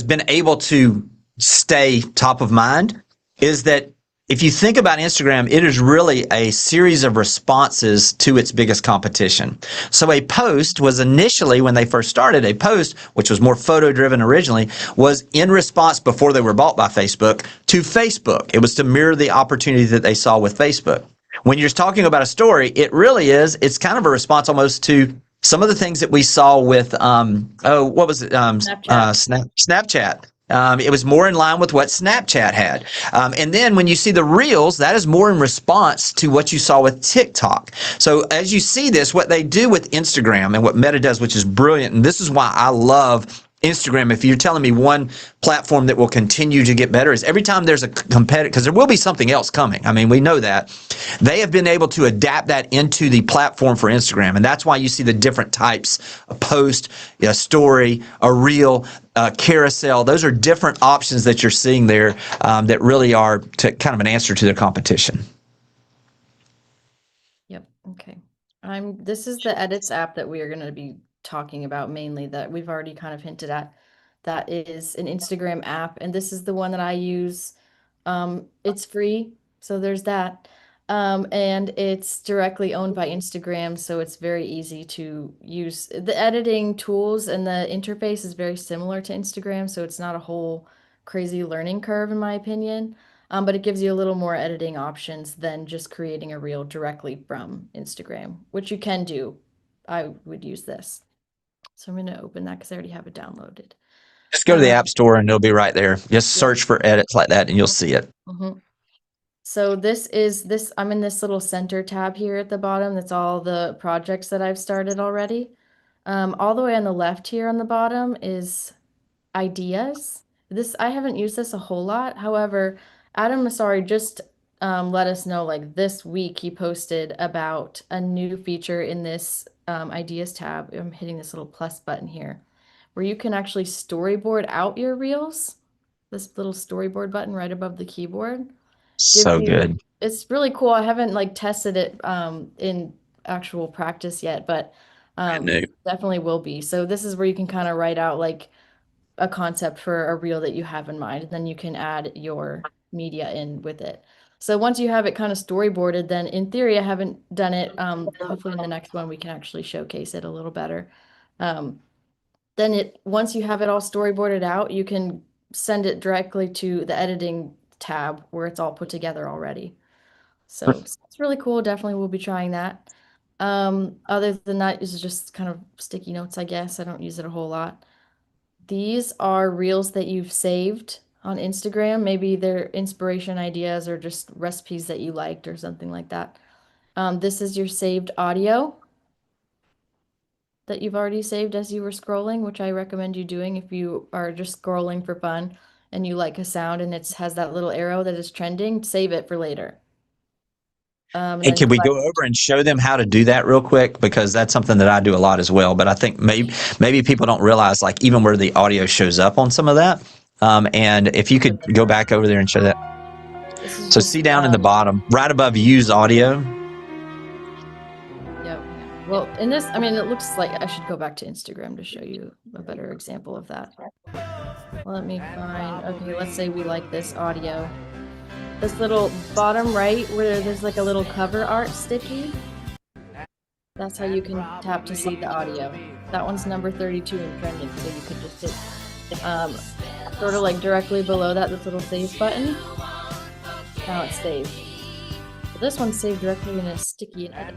been able to stay top of mind is that if you think about Instagram, it is really a series of responses to its biggest competition. So a post was initially, when they first started, a post, which was more photo driven originally, was in response before they were bought by Facebook to Facebook. It was to mirror the opportunity that they saw with Facebook. When you're talking about a story, it really is, it's kind of a response almost to some of the things that we saw with, what was it? Snapchat. It was more in line with what Snapchat had. And then when you see the Reels, that is more in response to what you saw with TikTok. So as you see this, what they do with Instagram and what Meta does, which is brilliant, and this is why I love Instagram, if you're telling me one platform that will continue to get better, is every time there's a competitor, because there will be something else coming. I mean, we know that. They have been able to adapt that into the platform for Instagram. And that's why you see the different types: a post, a story, a reel, a carousel. Those are different options that you're seeing there that really are kind of an answer to their competition. Yep. Okay. This is the Edits app that we are going to be talking about mainly, that we've already kind of hinted at. That is an Instagram app, and this is the one that I use. It's free, so there's that. And it's directly owned by Instagram, so it's very easy to use. The editing tools and the interface is very similar to Instagram, so it's not a whole crazy learning curve in my opinion. But it gives you a little more editing options than just creating a reel directly from Instagram, which you can do. I would use this. So I'm going to open that because I already have it downloaded. Just go to the App Store and it'll be right there. Just Yeah. search for edits like that and you'll see it. Mhm. So this is this, I'm in this little center tab here at the bottom. That's all the projects that I've started already. All the way on the left here on the bottom is ideas. This, I haven't used this a whole lot. However, Adam Masari just let us know, like this week he posted about a new feature in this ideas tab. I'm hitting this little plus button here, where you can actually storyboard out your reels. This little storyboard button right above the keyboard gives So you, good. it's really cool. I haven't like tested it in actual practice yet, but Brand new. definitely will be. So this is where you can kind of write out like a concept for a reel that you have in mind, and then you can add your media in with it. So once you have it kind of storyboarded, then in theory, I haven't done it. Hopefully in the next one, we can actually showcase it a little better. Then once you have it all storyboarded out, you can send it directly to the editing tab where it's all put together already. So it's really cool. Definitely will be trying that. Other than that is just kind of sticky notes, I guess. I don't use it a whole lot. These are reels that you've saved on Instagram. Maybe they're inspiration ideas or just recipes that you liked or something like that. This is your saved audio that you've already saved as you were scrolling, which I recommend you doing if you are just scrolling for fun and you like a sound and it has that little arrow that is trending, save it for later. And Hey, then can we go over and show them how to do that real quick? Because that's something that I do a lot as well. But I think maybe people don't realize, like, even where the audio shows up on some of that. And if you could go back over there and show that. this is So just see down in the bottom, right above use audio. Yep. Well, in this, I mean, it looks like I should go back to Instagram to show you a better example of that. Let me find, okay, let's say we like this audio. This little bottom right where there's like a little cover art sticky. That's how you can tap to see the audio. That one's number 32 in trending, so you could just hit sort of like directly below that, this little save button. Now it's saved. But this one's saved directly in a sticky and edit.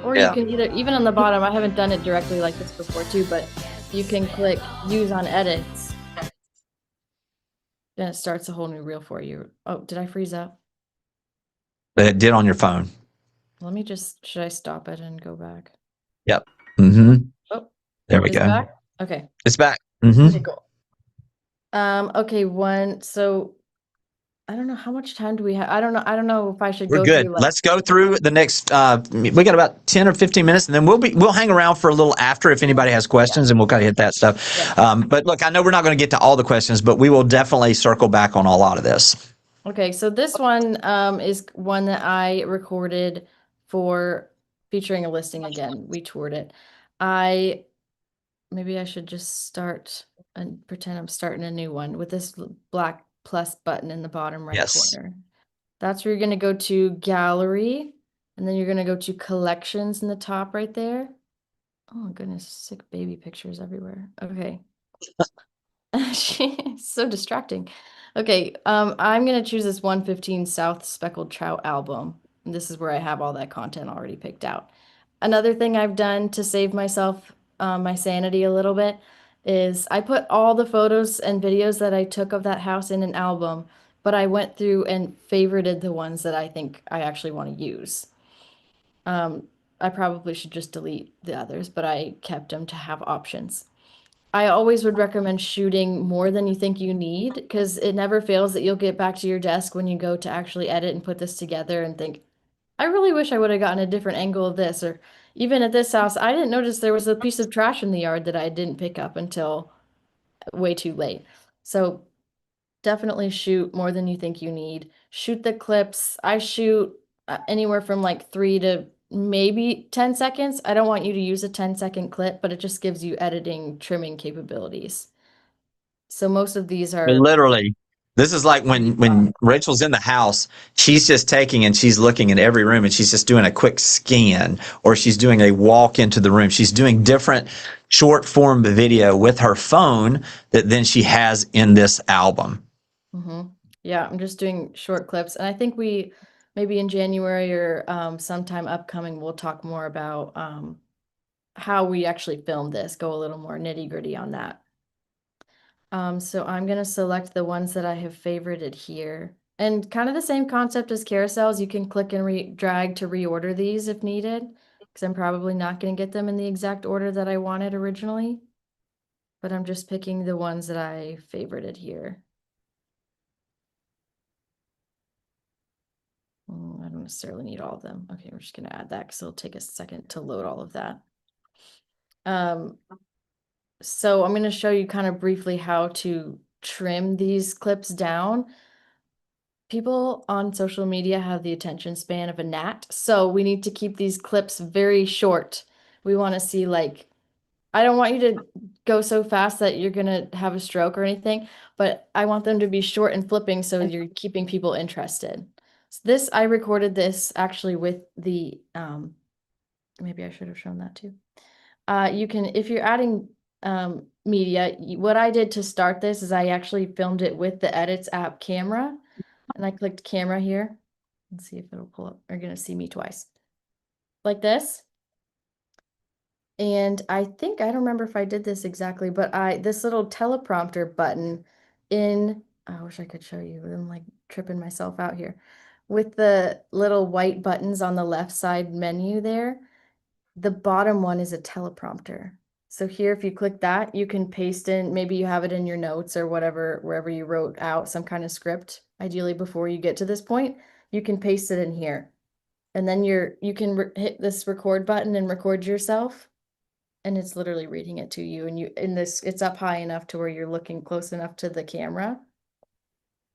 Or you can either, even on the bottom, I haven't done it directly like this before too, but you can click use on edits. Then it starts a whole new reel for you. Oh, did I freeze up? It did on your phone. Let me just, should I stop it and go back? Yep. Mm-hmm. Oh, there we is it go. back? Okay. It's back. Mm-hmm. Okay, cool. Okay, so I don't know how much time do we have. I don't know if I should We're go good. through like, Let's go through the next. We got about 10 or 15 minutes, and then we'll hang around for a little after if anybody has questions, and we'll kind of hit that stuff. Yeah. But look, I know we're not going to get to all the questions, but we will definitely circle back on a lot of this. Okay, so this one is one that I recorded for featuring a listing again. We toured it. Maybe I should just start and pretend I'm starting a new one with this black plus button in the bottom right corner. That's where you're going to go to gallery, and then you're going to go to collections in the top right there. Oh my goodness, sick baby pictures everywhere. Okay. She's so distracting. Okay, I'm gonna choose this 115 South Speckled Trout album. And this is where I have all that content already picked out. Another thing I've done to save myself my sanity a little bit is I put all the photos and videos that I took of that house in an album, but I went through and favorited the ones that I think I actually want to use. I probably should just delete the others, but I kept them to have options. I always would recommend shooting more than you think you need, because it never fails that you'll get back to your desk when you go to actually edit and put this together and think, I really wish I would have gotten a different angle of this. Or even at this house, I didn't notice there was a piece of trash in the yard that I didn't pick up until way too late. So definitely shoot more than you think you need. Shoot the clips. I shoot anywhere from like 3 to maybe 10 seconds. I don't want you to use a 10-second clip, but it just gives you editing, trimming capabilities. So most of these are Literally, this is like when Rachel's in the house, she's just taking and she's looking in every room and she's just doing a quick scan, or she's doing a walk into the room. She's doing different short form video with her phone that then she has in this album. Yeah, I'm just doing short clips. And I think we maybe in January or sometime upcoming, we'll talk more about how we actually filmed this, go a little more nitty gritty on that. So I'm going to select the ones that I have favorited here. And kind of the same concept as carousels. You can click and drag to reorder these if needed, because I'm probably not going to get them in the exact order that I wanted originally. But I'm just picking the ones that I favorited here. I don't necessarily need all of them. Okay, we're just going to add that because it'll take a second to load all of that. So I'm going to show you kind of briefly how to trim these clips down. People on social media have the attention span of a gnat, so we need to keep these clips very short. We want to see, like, I don't want you to go so fast that you're going to have a stroke or anything, but I want them to be short and flipping so you're keeping people interested. So this, I recorded this actually with the, maybe I should have shown that too. You can, if you're adding media, what I did to start this is I actually filmed it with the Edits app camera, and I clicked camera here. Let's see if it'll pull up. You're gonna see me twice, like this. And I think, I don't remember if I did this exactly, but this little teleprompter button I wish I could show you. I'm like tripping myself out here. With the little white buttons on the left side menu there, the bottom one is a teleprompter. So here, if you click that, you can paste in, maybe you have it in your notes or whatever, wherever you wrote out some kind of script, ideally before you get to this point, you can paste it in here. And then you can hit this record button and record yourself. And it's literally reading it to you. And it's up high enough to where you're looking close enough to the camera.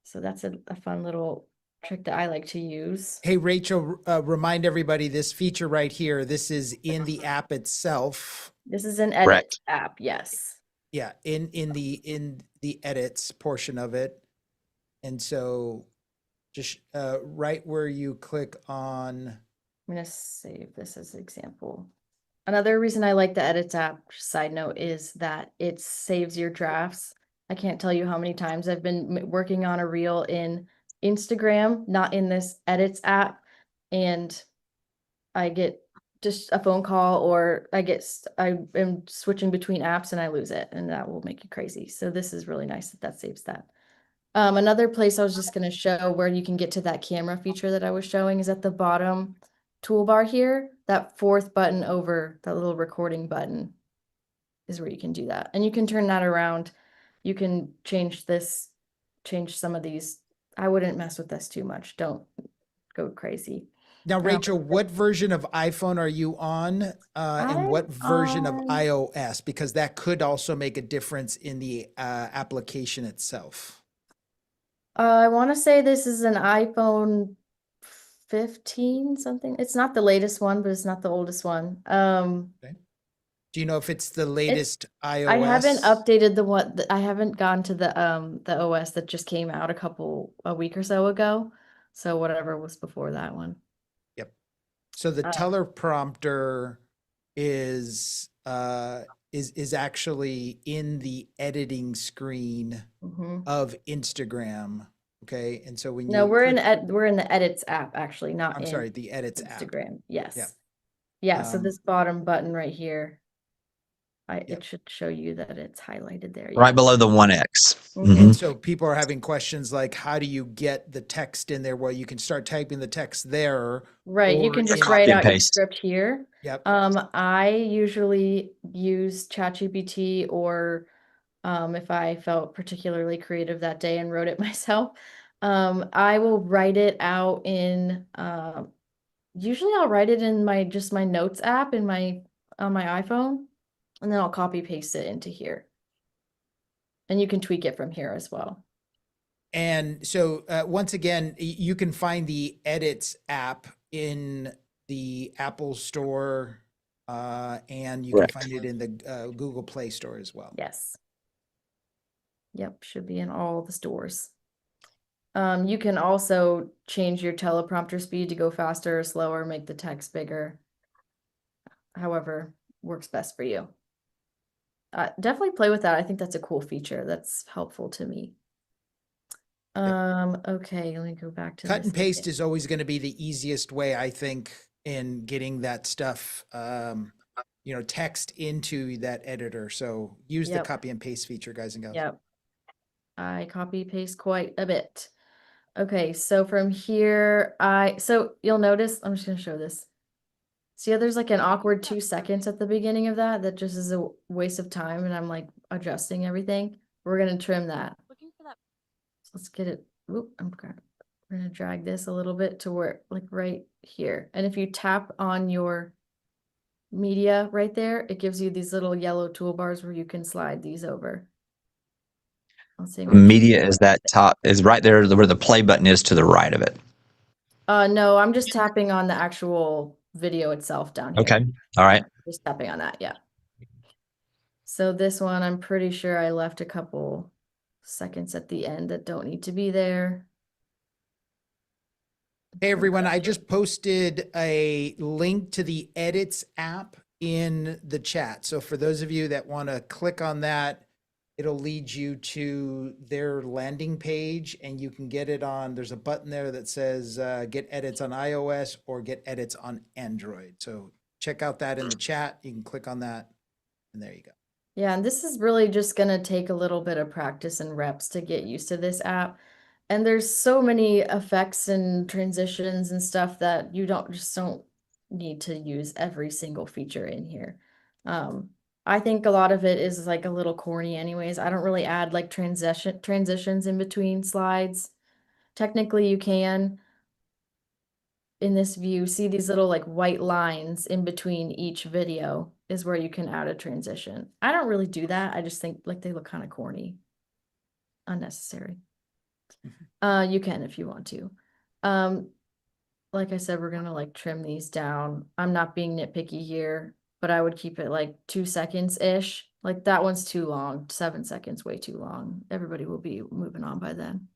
So that's a fun little trick that I like to use. Hey, Rachel, remind everybody this feature right here, this is in the app itself. This is an edit app, yes. Yeah, in the edits portion of it. And so just right where you click on. I'm going to save this as an example. Another reason I like the Edits app, side note, is that it saves your drafts. I can't tell you how many times I've been working on a reel in Instagram, not in this Edits app, and I get just a phone call, or I am switching between apps and I lose it, and that will make you crazy. So this is really nice that saves that. Another place I was just going to show where you can get to that camera feature that I was showing is at the bottom toolbar here. That fourth button over, that little recording button, is where you can do that. And you can turn that around. You can change some of these. I wouldn't mess with this too much. Don't go crazy. Now, Rachel, what version of iPhone are you on? And what version of iOS? Because that could also make a difference in the application itself. I want to say this is an iPhone 15 something. It's not the latest one, but it's not the oldest one. Okay. Do you know if it's the latest iOS? I haven't updated the one. I haven't gone to the OS that just came out a week or so ago. So whatever was before that one. Yep. So the teleprompter is actually in the editing screen of Instagram. Okay. And so when you we're in the Edits app, actually, not the Edits app. Instagram. Yes. Yep. Yeah. So this bottom button right here, it should show you that it's highlighted there. Right below the 1X. And so people are having questions like, how do you get the text in there? Well, you can start typing the text there. Right. You can just write out your script here. Yep. I usually use ChatGPT, or if I felt particularly creative that day and wrote it myself, I will write it out in, usually I'll write it in my notes app on my iPhone, and then I'll copy paste it into here. And you can tweak it from here as well. And so once again, you can find the Edits app in the Apple Store, and you can find it in the Google Play Store as well. Yes. Yep, should be in all the stores. You can also change your teleprompter speed to go faster or slower, make the text bigger. However works best for you. Definitely play with that. I think that's a cool feature. That's helpful to me. Okay, let me go back to cut and paste is always going to be the easiest way, I think, in getting that stuff, text into that editor. So use the copy and paste feature, guys and gals. Yep. I copy paste quite a bit. Okay, so from here, so you'll notice, I'm just gonna show this. See how there's like an awkward 2 seconds at the beginning of that just is a waste of time, and I'm like adjusting everything. We're gonna trim that. Looking for that. So let's get it. We're gonna drag this a little bit to where, like right here. And if you tap on your media right there, it gives you these little yellow toolbars where you can slide these over. Let's see. Media is that top, is right there where the play button is to the right of it. No, I'm just tapping on the actual video itself down here. Okay. All right. Just tapping on that, yeah. So this one, I'm pretty sure I left a couple seconds at the end that don't need to be there. Hey everyone, I just posted a link to the Edits app in the chat. So for those of you that want to click on that, it'll lead you to their landing page, and you can get it on, there's a button there that says get edits on iOS or get edits on Android. So check out that in the chat. You can click on that, and there you go. Yeah, and this is really just going to take a little bit of practice and reps to get used to this app. And there's so many effects and transitions and stuff that you don't need to use every single feature in here. I think a lot of it is like a little corny anyways. I don't really add like transitions in between slides. Technically you can, in this view, see these little like white lines in between each video is where you can add a transition. I don't really do that. I just think like they look kind of corny, unnecessary. You can if you want to. Like I said, we're gonna like trim these down. I'm not being nitpicky here, but I would keep it like 2 seconds-ish. Like that one's too long. 7 seconds, way too long. Everybody will be moving on by then.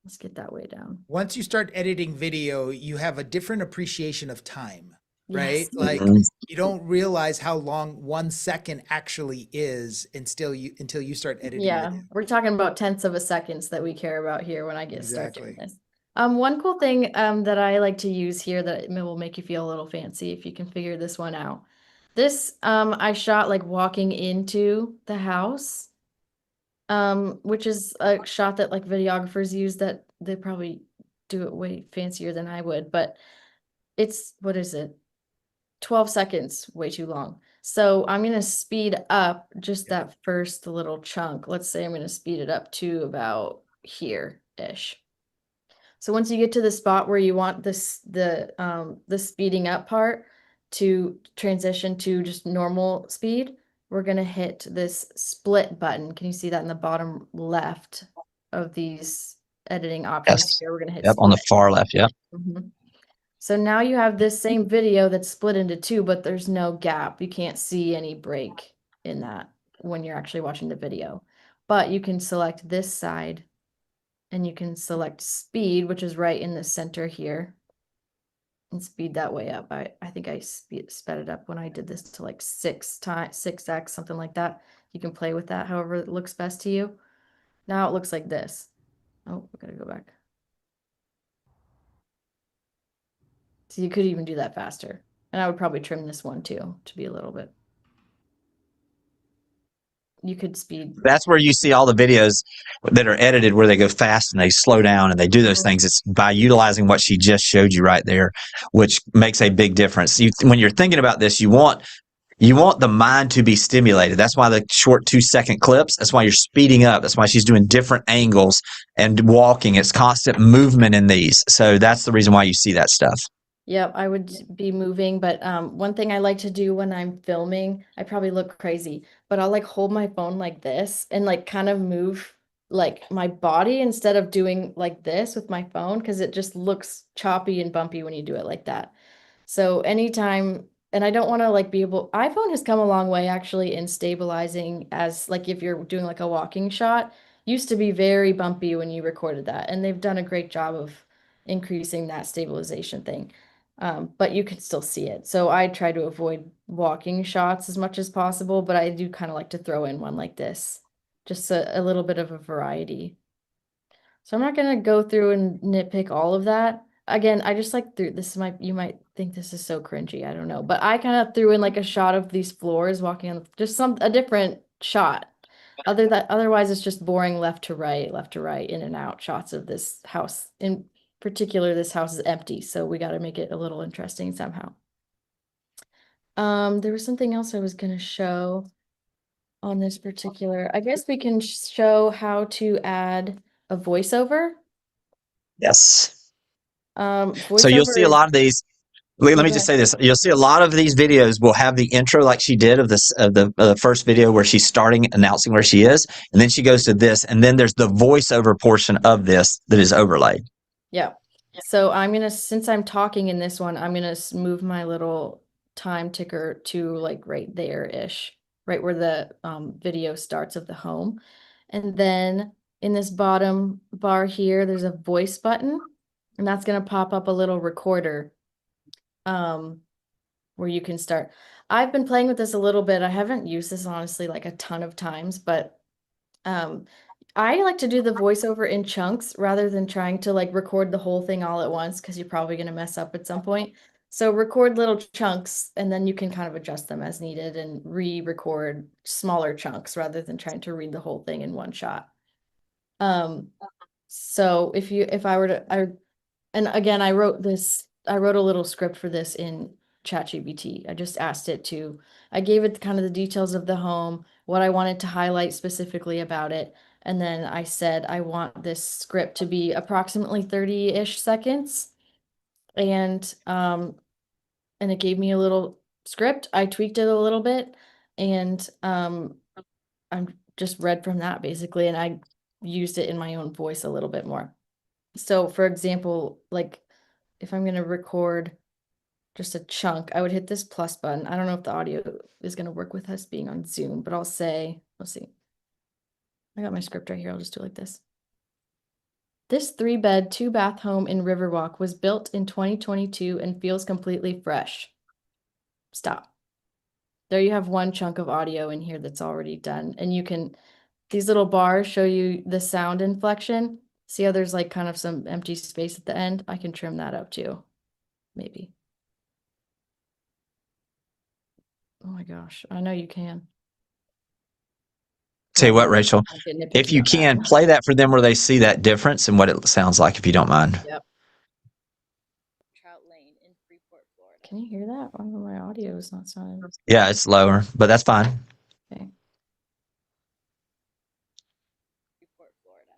Let's get that way down. Once you start editing video, you have a different appreciation of time, right? Yes. Like you don't realize how long 1 second actually is until you start editing. Yeah, video. we're talking about tenths of a seconds that we care about here when I get started doing Exactly. this. One cool thing that I like to use here that will make you feel a little fancy if you can figure this one out. This I shot like walking into the house, which is a shot that like videographers use that they probably do it way fancier than I would, but it's, what is it? 12 seconds, way too long. So I'm going to speed up just that first little chunk. Let's say I'm going to speed it up to about here-ish. So once you get to the spot where you want the speeding up part to transition to just normal speed, we're going to hit this split button. Can you see that in the bottom left of these editing options? Yes. Here we're going to hit Yep. split. On the far left. Yep. So now you have this same video that's split into two, but there's no gap. You can't see any break in that when you're actually watching the video. But you can select this side and you can select speed, which is right in the center here, and speed that way up. I think I sped it up when I did this to like 6x, something like that. You can play with that however it looks best to you. Now it looks like this. Oh, we gotta go back. So you could even do that faster. And I would probably trim this one too to be a little bit. You could speed. That's where you see all the videos that are edited where they go fast and they slow down and they do those things. It's by utilizing what she just showed you right there, which makes a big difference. When you're thinking about this, you want the mind to be stimulated. That's why the short 2 second clips, that's why you're speeding up. That's why she's doing different angles and walking. It's constant movement in these. So that's the reason why you see that stuff. Yep, I would be moving, but one thing I like to do when I'm filming, I probably look crazy, but I'll like hold my phone like this and like kind of move like my body instead of doing like this with my phone, because it just looks choppy and bumpy when you do it like that. So anytime, and I don't want to like iPhone has come a long way actually in stabilizing, as like if you're doing like a walking shot, used to be very bumpy when you recorded that, and they've done a great job of increasing that stabilization thing. But you can still see it. So I try to avoid walking shots as much as possible, but I do kind of like to throw in one like this, just a little bit of a variety. So I'm not going to go through and nitpick all of that. Again, I just like you might think this is so cringy, I don't know, but I kind of threw in like a shot of these floors walking on just a different shot. Otherwise it's just boring left to right, in and out shots of this house. In particular, this house is empty, so we got to make it a little interesting somehow. There was something else I was going to show on this particular. I guess we can show how to add a voiceover. Yes. So you'll see a Voiceover lot of these. Let Oh, me go just ahead. say this. You'll see a lot of these videos will have the intro like she did of this of the first video where she's starting announcing where she is, and then she goes to this, and then there's the voiceover portion of this that is overlaid. Yeah. So since I'm talking in this one, I'm gonna move my little time ticker to like right there-ish, right where the video starts of the home. And then in this bottom bar here, there's a voice button, and that's gonna pop up a little recorder where you can start. I've been playing with this a little bit. I haven't used this honestly like a ton of times, but I like to do the voiceover in chunks rather than trying to like record the whole thing all at once because you're probably going to mess up at some point. So record little chunks and then you can kind of adjust them as needed and re-record smaller chunks rather than trying to read the whole thing in one shot. So if I were to, and again, I wrote a little script for this in ChatGPT. I just asked it I gave it kind of the details of the home, what I wanted to highlight specifically about it. And then I said, I want this script to be approximately 30-ish seconds. And it gave me a little script. I tweaked it a little bit and I'm just read from that basically. And I used it in my own voice a little bit more. So for example, like if I'm going to record just a chunk, I would hit this plus button. I don't know if the audio is going to work with us being on Zoom, but I'll say, let's see. I got my script right here. I'll just do it like this. This 3-bed, 2-bath home in Riverwalk was built in 2022 and feels completely fresh. Stop. There you have one chunk of audio in here that's already done. And these little bars show you the sound inflection. See how there's like kind of some empty space at the end? I can trim that up too, maybe. Oh my gosh, I know you can. Tell you Well, what, Rachel, I'm getting if nitpicky you on that. can play that for them where they see that difference and what it sounds like, if you don't mind. Yep. Trout Lane in Freeport, Florida. Can you hear that? Oh, my audio is not sounding. Yeah, it's lower, but that's fine. Okay. Freeport, Florida.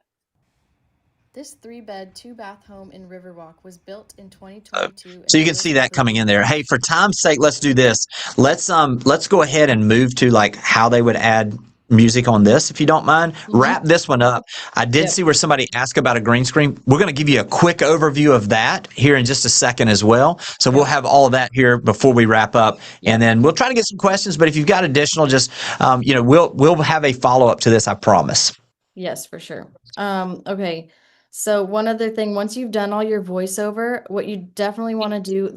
This 3-bed, 2-bath home in Riverwalk was built in 2022. So you can see that coming in there. Hey, for time's sake, let's do this. Let's go ahead and move to like how they would add music on this, if you don't mind. Wrap this one up. I did see where somebody asked about a green screen. We're going to give you a quick overview of that here in just a second as well. So we'll have all of that here before we wrap up, and then we'll try to get some questions. But if you've got additional, just we'll have a follow up to this. I promise. Yes, for sure. Okay. So one other thing, once you've done all your voiceover, what you definitely want to do,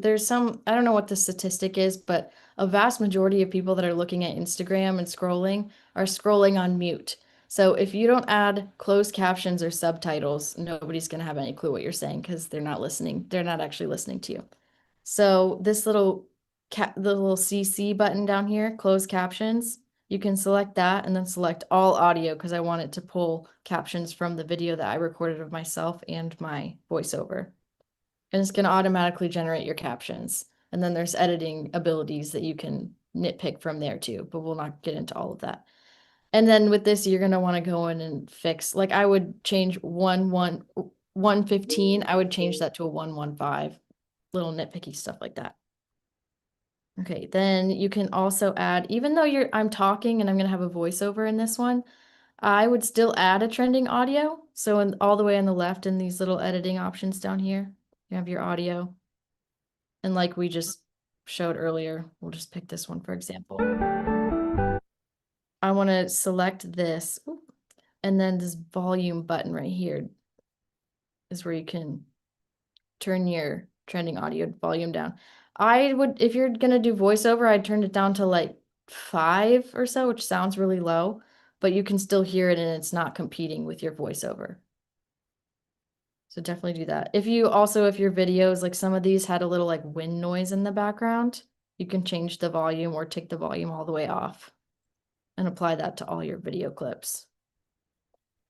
I don't know what the statistic is, but a vast majority of people that are looking at Instagram and scrolling are scrolling on mute. So if you don't add closed captions or subtitles, nobody's going to have any clue what you're saying because they're not listening. They're not actually listening to you. So this the little CC button down here, closed captions, you can select that and then select all audio because I want it to pull captions from the video that I recorded of myself and my voiceover. And it's going to automatically generate your captions. And then there's editing abilities that you can nitpick from there too, but we'll not get into all of that. And then with this, you're going to want to go in and fix, like I would change 115, I would change that to a 115, little nitpicky stuff like that. Okay, then you can also add, even though I'm talking and I'm going to have a voiceover in this one, I would still add a trending audio. So all the way on the left in these little editing options down here, you have your audio. And like we just showed earlier, we'll just pick this one, for example. I want to select this, and then this volume button right here is where you can turn your trending audio volume down. If you're gonna do voiceover, I'd turn it down to like 5 or so, which sounds really low, but you can still hear it and it's not competing with your voiceover. So definitely do that. If your videos, like some of these had a little like wind noise in the background, you can change the volume or take the volume all the way off. and apply that to all your video clips.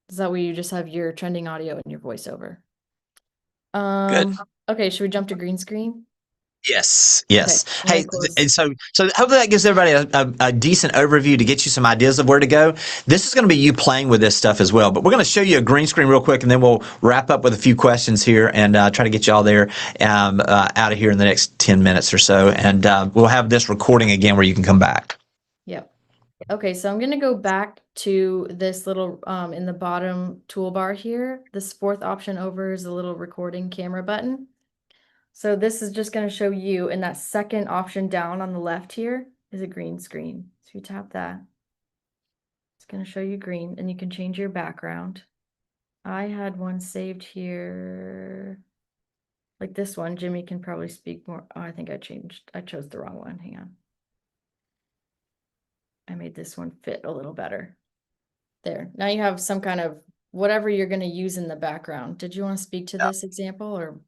Is that where you just have your trending audio and your voiceover? Good. Okay, should we jump to green screen? Yes. Okay, Hey, and so hopefully that gives everybody a decent overview to get you some ideas of where to go. This is going to be you playing with this stuff as well, but we're going to show you a green screen real quick, and then we'll wrap up with a few questions here and try to get you all there out of here in the next 10 minutes or so, and we'll have this recording again where you can come back. Yep. Okay, so I'm going to go back to this little in the bottom toolbar here. This fourth option over is a little recording camera button. So this is just going to show you, and that second option down on the left here is a green screen. So you tap that. It's going to show you green, and you can change your background. I had one saved here, like this one. Jimmy can probably speak more. Oh, I think I chose the wrong one. Hang on. I made this one fit a little better. There. Now you have some kind of whatever you're going to use in the background. Did you want to speak to this example or?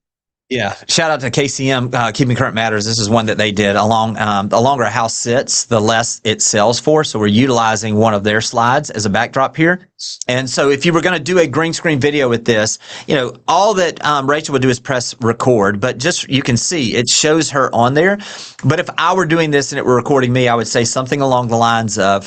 Yeah, shout out to KCM, Keeping Current Matters. This is one that they did. The longer a house sits, the less it sells for. So we're utilizing one of their slides as a backdrop here. And so if you were going to do a green screen video with this, all that Rachel would do is press record, but just you can see it shows her on there. But if I were doing this and it were recording me, I would say something along the lines of,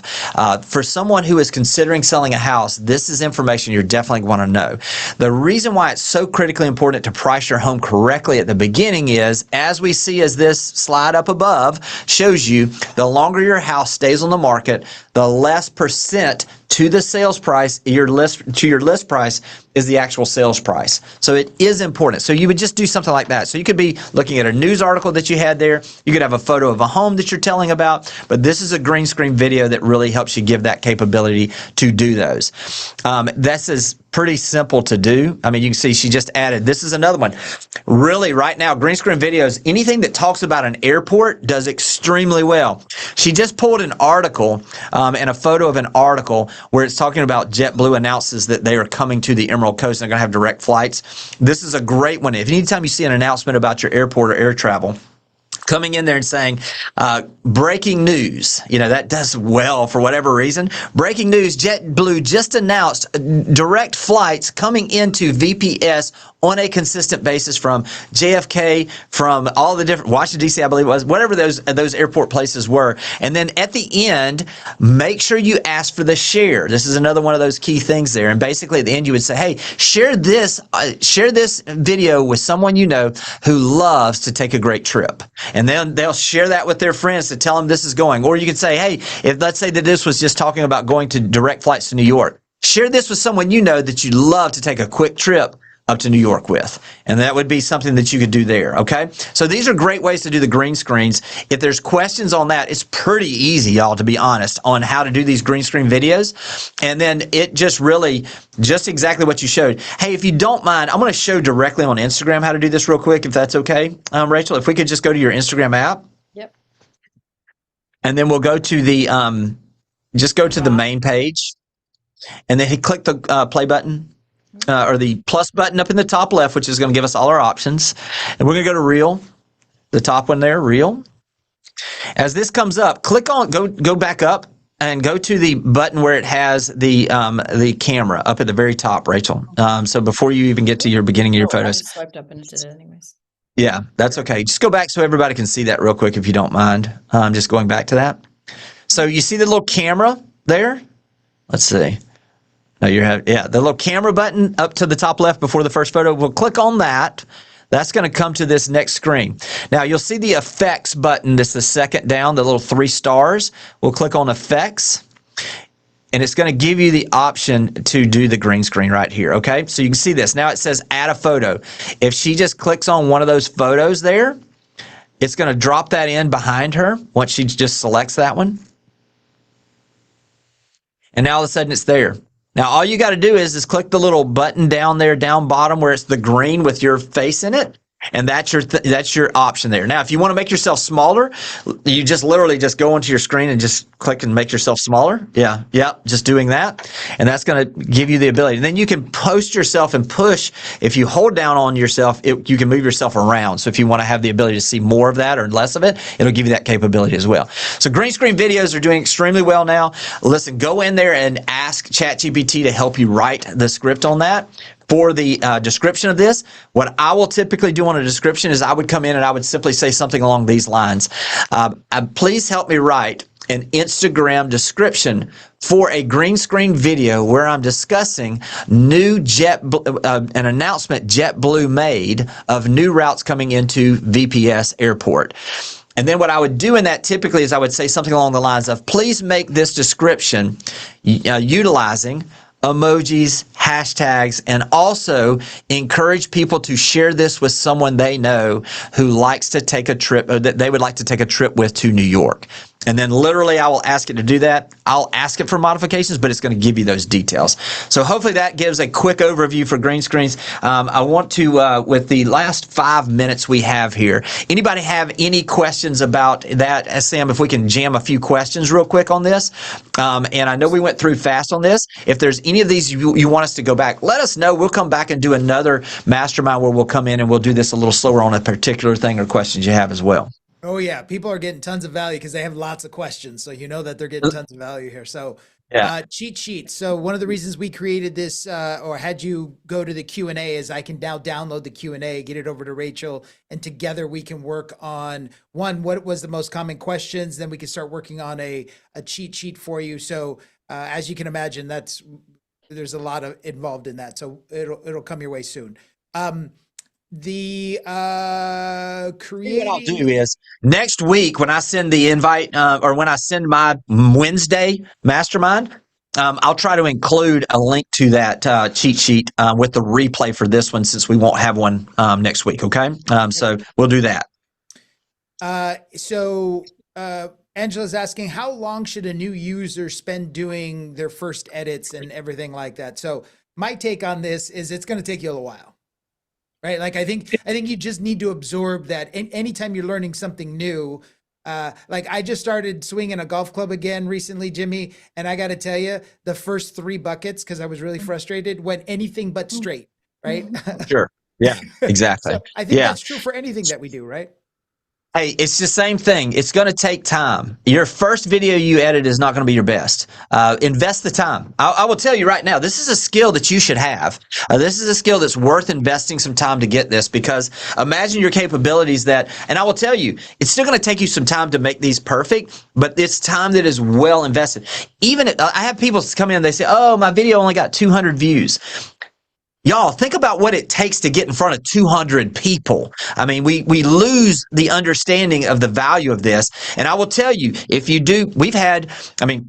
for someone who is considering selling a house, this is information you're definitely going to know. The reason why it's so critically important to price your home correctly at the beginning is, as we see as this slide up above shows you, the longer your house stays on the market, the less percent to the sales price, your list price is the actual sales price. So it is important. So you would just do something like that. So you could be looking at a news article that you had there. You could have a photo of a home that you're telling about, but this is a green screen video that really helps you give that capability to do those. This is pretty simple to do. I mean, you can see she just added, this is another one. Really, right now, green screen videos, anything that talks about an airport does extremely well. She just pulled an article and a photo of an article where it's talking about JetBlue announces that they are coming to the Emerald Coast and they're going to have direct flights. This is a great one. If anytime you see an announcement about your airport or air travel, coming in there and saying, breaking news, that does well for whatever reason. Breaking news, JetBlue just announced direct flights coming into VPS on a consistent basis from JFK, from all the different, Washington, D.C., I believe it was, whatever those airport places were. And then at the end, make sure you ask for the share. This is another one of those key things there. And basically at the end, you would say, hey, share this video with someone you know who loves to take a great trip. And then they'll share that with their friends to tell them this is going. Or you could say, hey, if let's say that this was just talking about going to direct flights to New York, share this with someone you know that you'd love to take a quick trip up to New York with. And that would be something that you could do there, okay? So these are great ways to do the green screens. If there's questions on that, it's pretty easy, y'all, to be honest, on how to do these green screen videos. And then it just exactly what you showed. Hey, if you don't mind, I'm going to show directly on Instagram how to do this real quick, if that's okay. Rachel, if we could just go to your Instagram app. Yep. And then we'll go to the, just go to the main page. And then click the play button. Or the plus button up in the top left, which is going to give us all our options. And we're going to go to Reel, the top one there, Reel. As this comes up, click on, go back up and go to the button where it has the camera up at the very top, Rachel. So before you even get to your beginning of your photos. I swiped up and it did it anyways. Yeah, that's okay. Just go back so everybody can see that real quick if you don't mind. Just going back to that. So you see the little camera there? Let's see. No, the little camera button up to the top left before the first photo. We'll click on that. That's going to come to this next screen. Now, you'll see the effects button. That's the second down, the little 3 stars. We'll click on effects. And it's going to give you the option to do the green screen right here, okay? So you can see this. Now it says add a photo. If she just clicks on one of those photos there, it's going to drop that in behind her once she just selects that one. And now all of a sudden it's there. Now, all you got to do is click the little button down there, down bottom, where it's the green with your face in it, And that's your option there. Now, if you want to make yourself smaller, you just literally just go onto your screen and just click and make yourself smaller. Yeah. Just doing that. And that's going to give you the ability. And then you can post yourself and push. If you hold down on yourself, you can move yourself around. So if you want to have the ability to see more of that or less of it, it'll give you that capability as well. So green screen videos are doing extremely well now. Listen, go in there and ask ChatGPT to help you write the script on that. For the description of this, what I will typically do on a description is I would come in and I would simply say something along these lines. Please help me write an Instagram description for a green screen video where I'm discussing an announcement JetBlue made of new routes coming into VPS Airport. And then what I would do in that typically is I would say something along the lines of, please make this description utilizing emojis, hashtags, and also encourage people to share this with someone they know who likes to take a trip, or that they would like to take a trip with to New York. And then literally I will ask it to do that. I'll ask it for modifications, but it's going to give you those details. So hopefully that gives a quick overview for green screens. I want to, with the last 5 minutes we have here, anybody have any questions about that? Sam, if we can jam a few questions real quick on this. And I know we went through fast on this. If there's any of these you want us to go back, let us know. We'll come back and do another mastermind where we'll come in and we'll do this a little slower on a particular thing or questions you have as well. Oh yeah, people are getting tons of value because they have lots of questions. So you know that they're getting tons of value here. So cheat sheet. So one of the reasons we created this or had you go to the Q&A is I can now download the Q&A, get it over to Rachel, and together we can work on one, what was the most common questions, then we can start working on a cheat sheet for you. So as you can imagine, there's a lot of involved in that. So it'll come your way soon. What I'll do is next week when I send the invite or when I send my Wednesday mastermind, I'll try to include a link to that cheat sheet with the replay for this one since we won't have one next week. Okay. So we'll do that. Angela's asking, how long should a new user spend doing their first edits and everything like that? So my take on this is it's going to take you a little while. Right. Like, I think you just need to absorb that anytime you're learning something new. Like I just started swinging a golf club again recently, Jimmy. And I got to tell you, the first 3 buckets, because I was really frustrated, went anything but straight. Right. Sure. Yeah, exactly. So I think that's true for anything that we do. Right. Hey, it's the same thing. It's going to take time. Your first video you edit is not going to be your best. Invest the time. I will tell you right now, this is a skill that you should have. This is a skill that's worth investing some time to get this, because imagine your capabilities and I will tell you, it's still going to take you some time to make these perfect, but it's time that is well invested. I have people come in and they say, oh, my video only got 200 views. Y'all, think about what it takes to get in front of 200 people. I mean, we lose the understanding of the value of this. And I will tell you, if you do,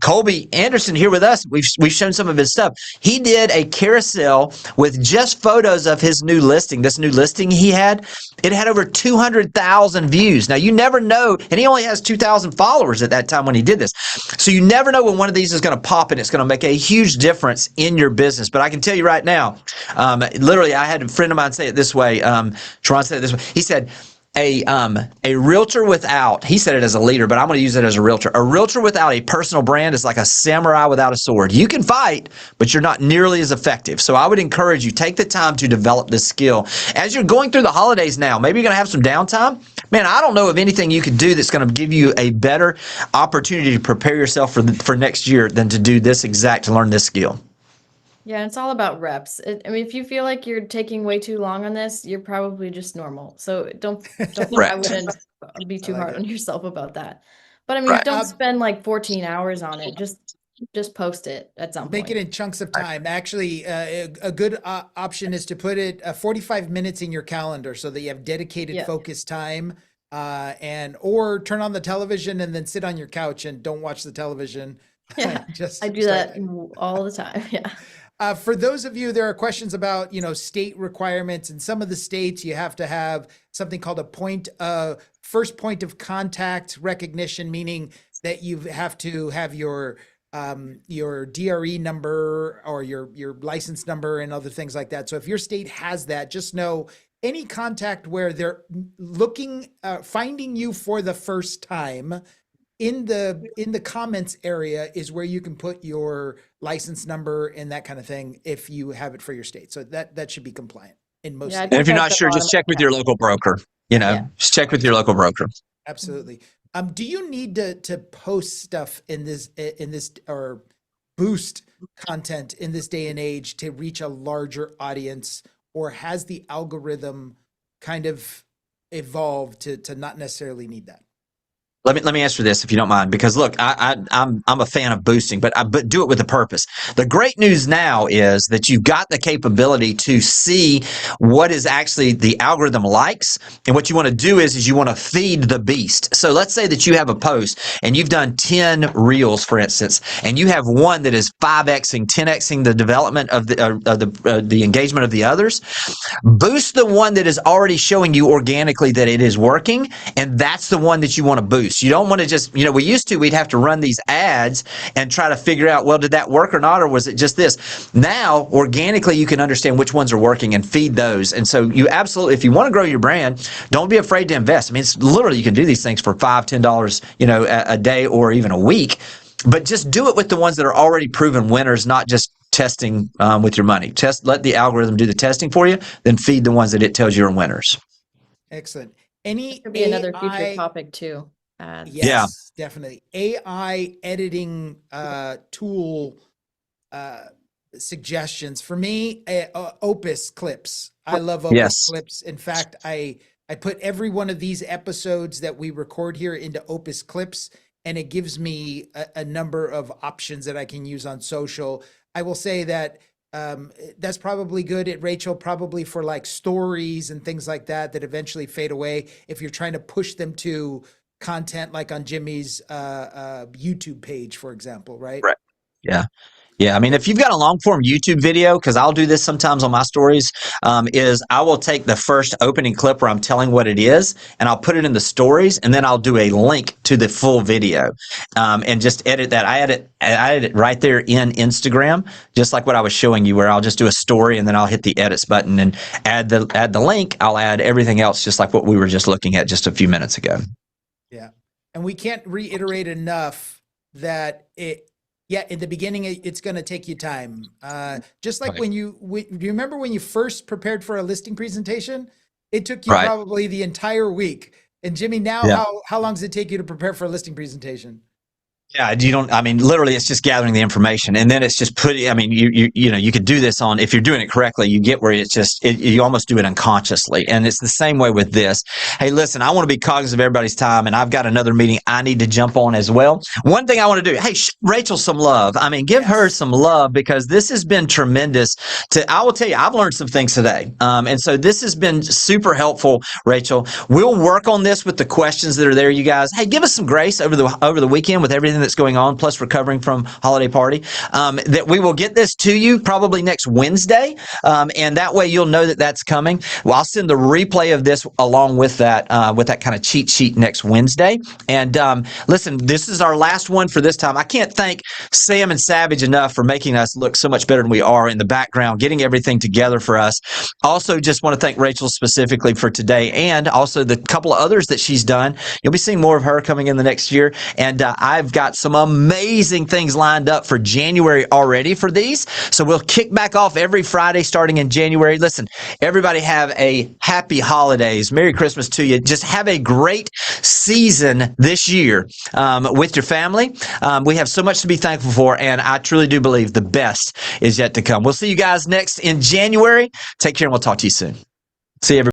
Colby Anderson here with us, we've shown some of his stuff. He did a carousel with just photos of his new listing. This new listing he had, it had over 200,000 views. Now, you never know, and he only has 2,000 followers at that time when he did this. So you never know when one of these is going to pop and it's going to make a huge difference in your business. But I can tell you right now, literally, I had a friend of mine say it this way. Sharon said it this way. He said, a realtor without, he said it as a leader, but I'm going to use it as a realtor. A realtor without a personal brand is like a samurai without a sword. You can fight, but you're not nearly as effective. So I would encourage you, take the time to develop this skill. As you're going through the holidays now, maybe you're going to have some downtime. Man, I don't know of anything you could do that's going to give you a better opportunity to prepare yourself for next year than to do this to learn this skill. Yeah, it's all about reps. If you feel like you're taking way too long on this, you're probably just normal. So don't think I wouldn't be too hard on yourself about that. But don't spend like 14 hours on it. Just post it at some point. Make it in chunks of time. Actually, a good option is to put it 45 minutes in your calendar so that you have dedicated focused time. Or turn on the television and then sit on your couch and don't watch the television. Yeah, I do that all the time. Yeah. For those of you, there are questions about, state requirements. In some of the states, you have to have something called a first point of contact recognition, meaning that you have to have your DRE number or your license number and other things like that. So if your state has that, just know any contact where they're looking, finding you for the first time, in the comments area is where you can put your license number and that kind of thing if you have it for your state. So that should be compliant in most states. And if you're not sure, just check with your local broker. Just check with your local broker. Absolutely. Do you need to post stuff in this or boost content in this day and age to reach a larger audience, or has the algorithm kind of evolved to not necessarily need that? Let me answer this if you don't mind, because look, I'm a fan of boosting, but do it with a purpose. The great news now is that you've got the capability to see what is actually the algorithm likes, and what you want to do is you want to feed the beast. So let's say that you have a post and you've done 10 reels, for instance, and you have one that is 5xing, 10xing the development of the engagement of the others. Boost the one that is already showing you organically that it is working, and that's the one that you want to boost. You don't want to just, we'd have to run these ads and try to figure out, well, did that work or not, or was it just this? Now, organically, you can understand which ones are working and feed those. And so you absolutely, if you want to grow your brand, don't be afraid to invest. I mean, it's literally, you can do these things for $5, $10, a day or even a week, but just do it with the ones that are already proven winners, not just testing with your money. Let the algorithm do the testing for you, then feed the ones that it tells you are winners. Excellent. Could be another future topic too. Yes, definitely. AI editing tool suggestions for me. Opus clips. I love Opus clips. In fact, I put every one of these episodes that we record here into Opus clips, and it gives me a number of options that I can use on social. I will say that that's probably good at Rachel, probably for like stories and things like that eventually fade away if you're trying to push them to content like on Jimmy's YouTube page, for example, right? Right. Yeah. Yeah, I mean, if you've got a long form YouTube video, because I'll do this sometimes on my stories, is I will take the first opening clip where I'm telling what it is, and I'll put it in the stories, and then I'll do a link to the full video, and just edit that. I edit it right there in Instagram, just like what I was showing you, where I'll just do a story, and then I'll hit the edits button and add the link. I'll add everything else, just like what we were just looking at just a few minutes ago. Yeah, and we can't reiterate enough that in the beginning, it's going to take you time. Just like when do you remember when you first prepared for a listing presentation? It took you probably the entire week. And Jimmy, now how long does it take you to prepare for a listing presentation? Yeah, literally it's just gathering the information, and then it's just putting, you could do this on, if you're doing it correctly, you get where it's just, you almost do it unconsciously. And it's the same way with this. Hey, listen, I want to be cognizant of everybody's time, and I've got another meeting I need to jump on as well. One thing I want to do, hey, Rachel some love. Give her some love, because this has been tremendous. I will tell you, I've learned some things today. And so this has been super helpful, Rachel. We'll work on this with the questions that are there, you guys. Hey, give us some grace over the weekend with everything that's going on, plus recovering from holiday party, that we will get this to you probably next Wednesday, and that way you'll know that that's coming. Well, I'll send the replay of this along with that kind of cheat sheet next Wednesday. And listen, this is our last one for this time. I can't thank Sam and Savage enough for making us look so much better than we are in the background, getting everything together for us. Also, just want to thank Rachel specifically for today, and also the couple of others that she's done. You'll be seeing more of her coming in the next year, and I've got some amazing things lined up for January already for these. So we'll kick back off every Friday starting in January. Listen, everybody have a happy holidays. Merry Christmas to you. Just have a great season this year with your family. We have so much to be thankful for, and I truly do believe the best is yet to come. We'll see you guys next in January. Take care, and we'll talk to you soon. See you, everybody.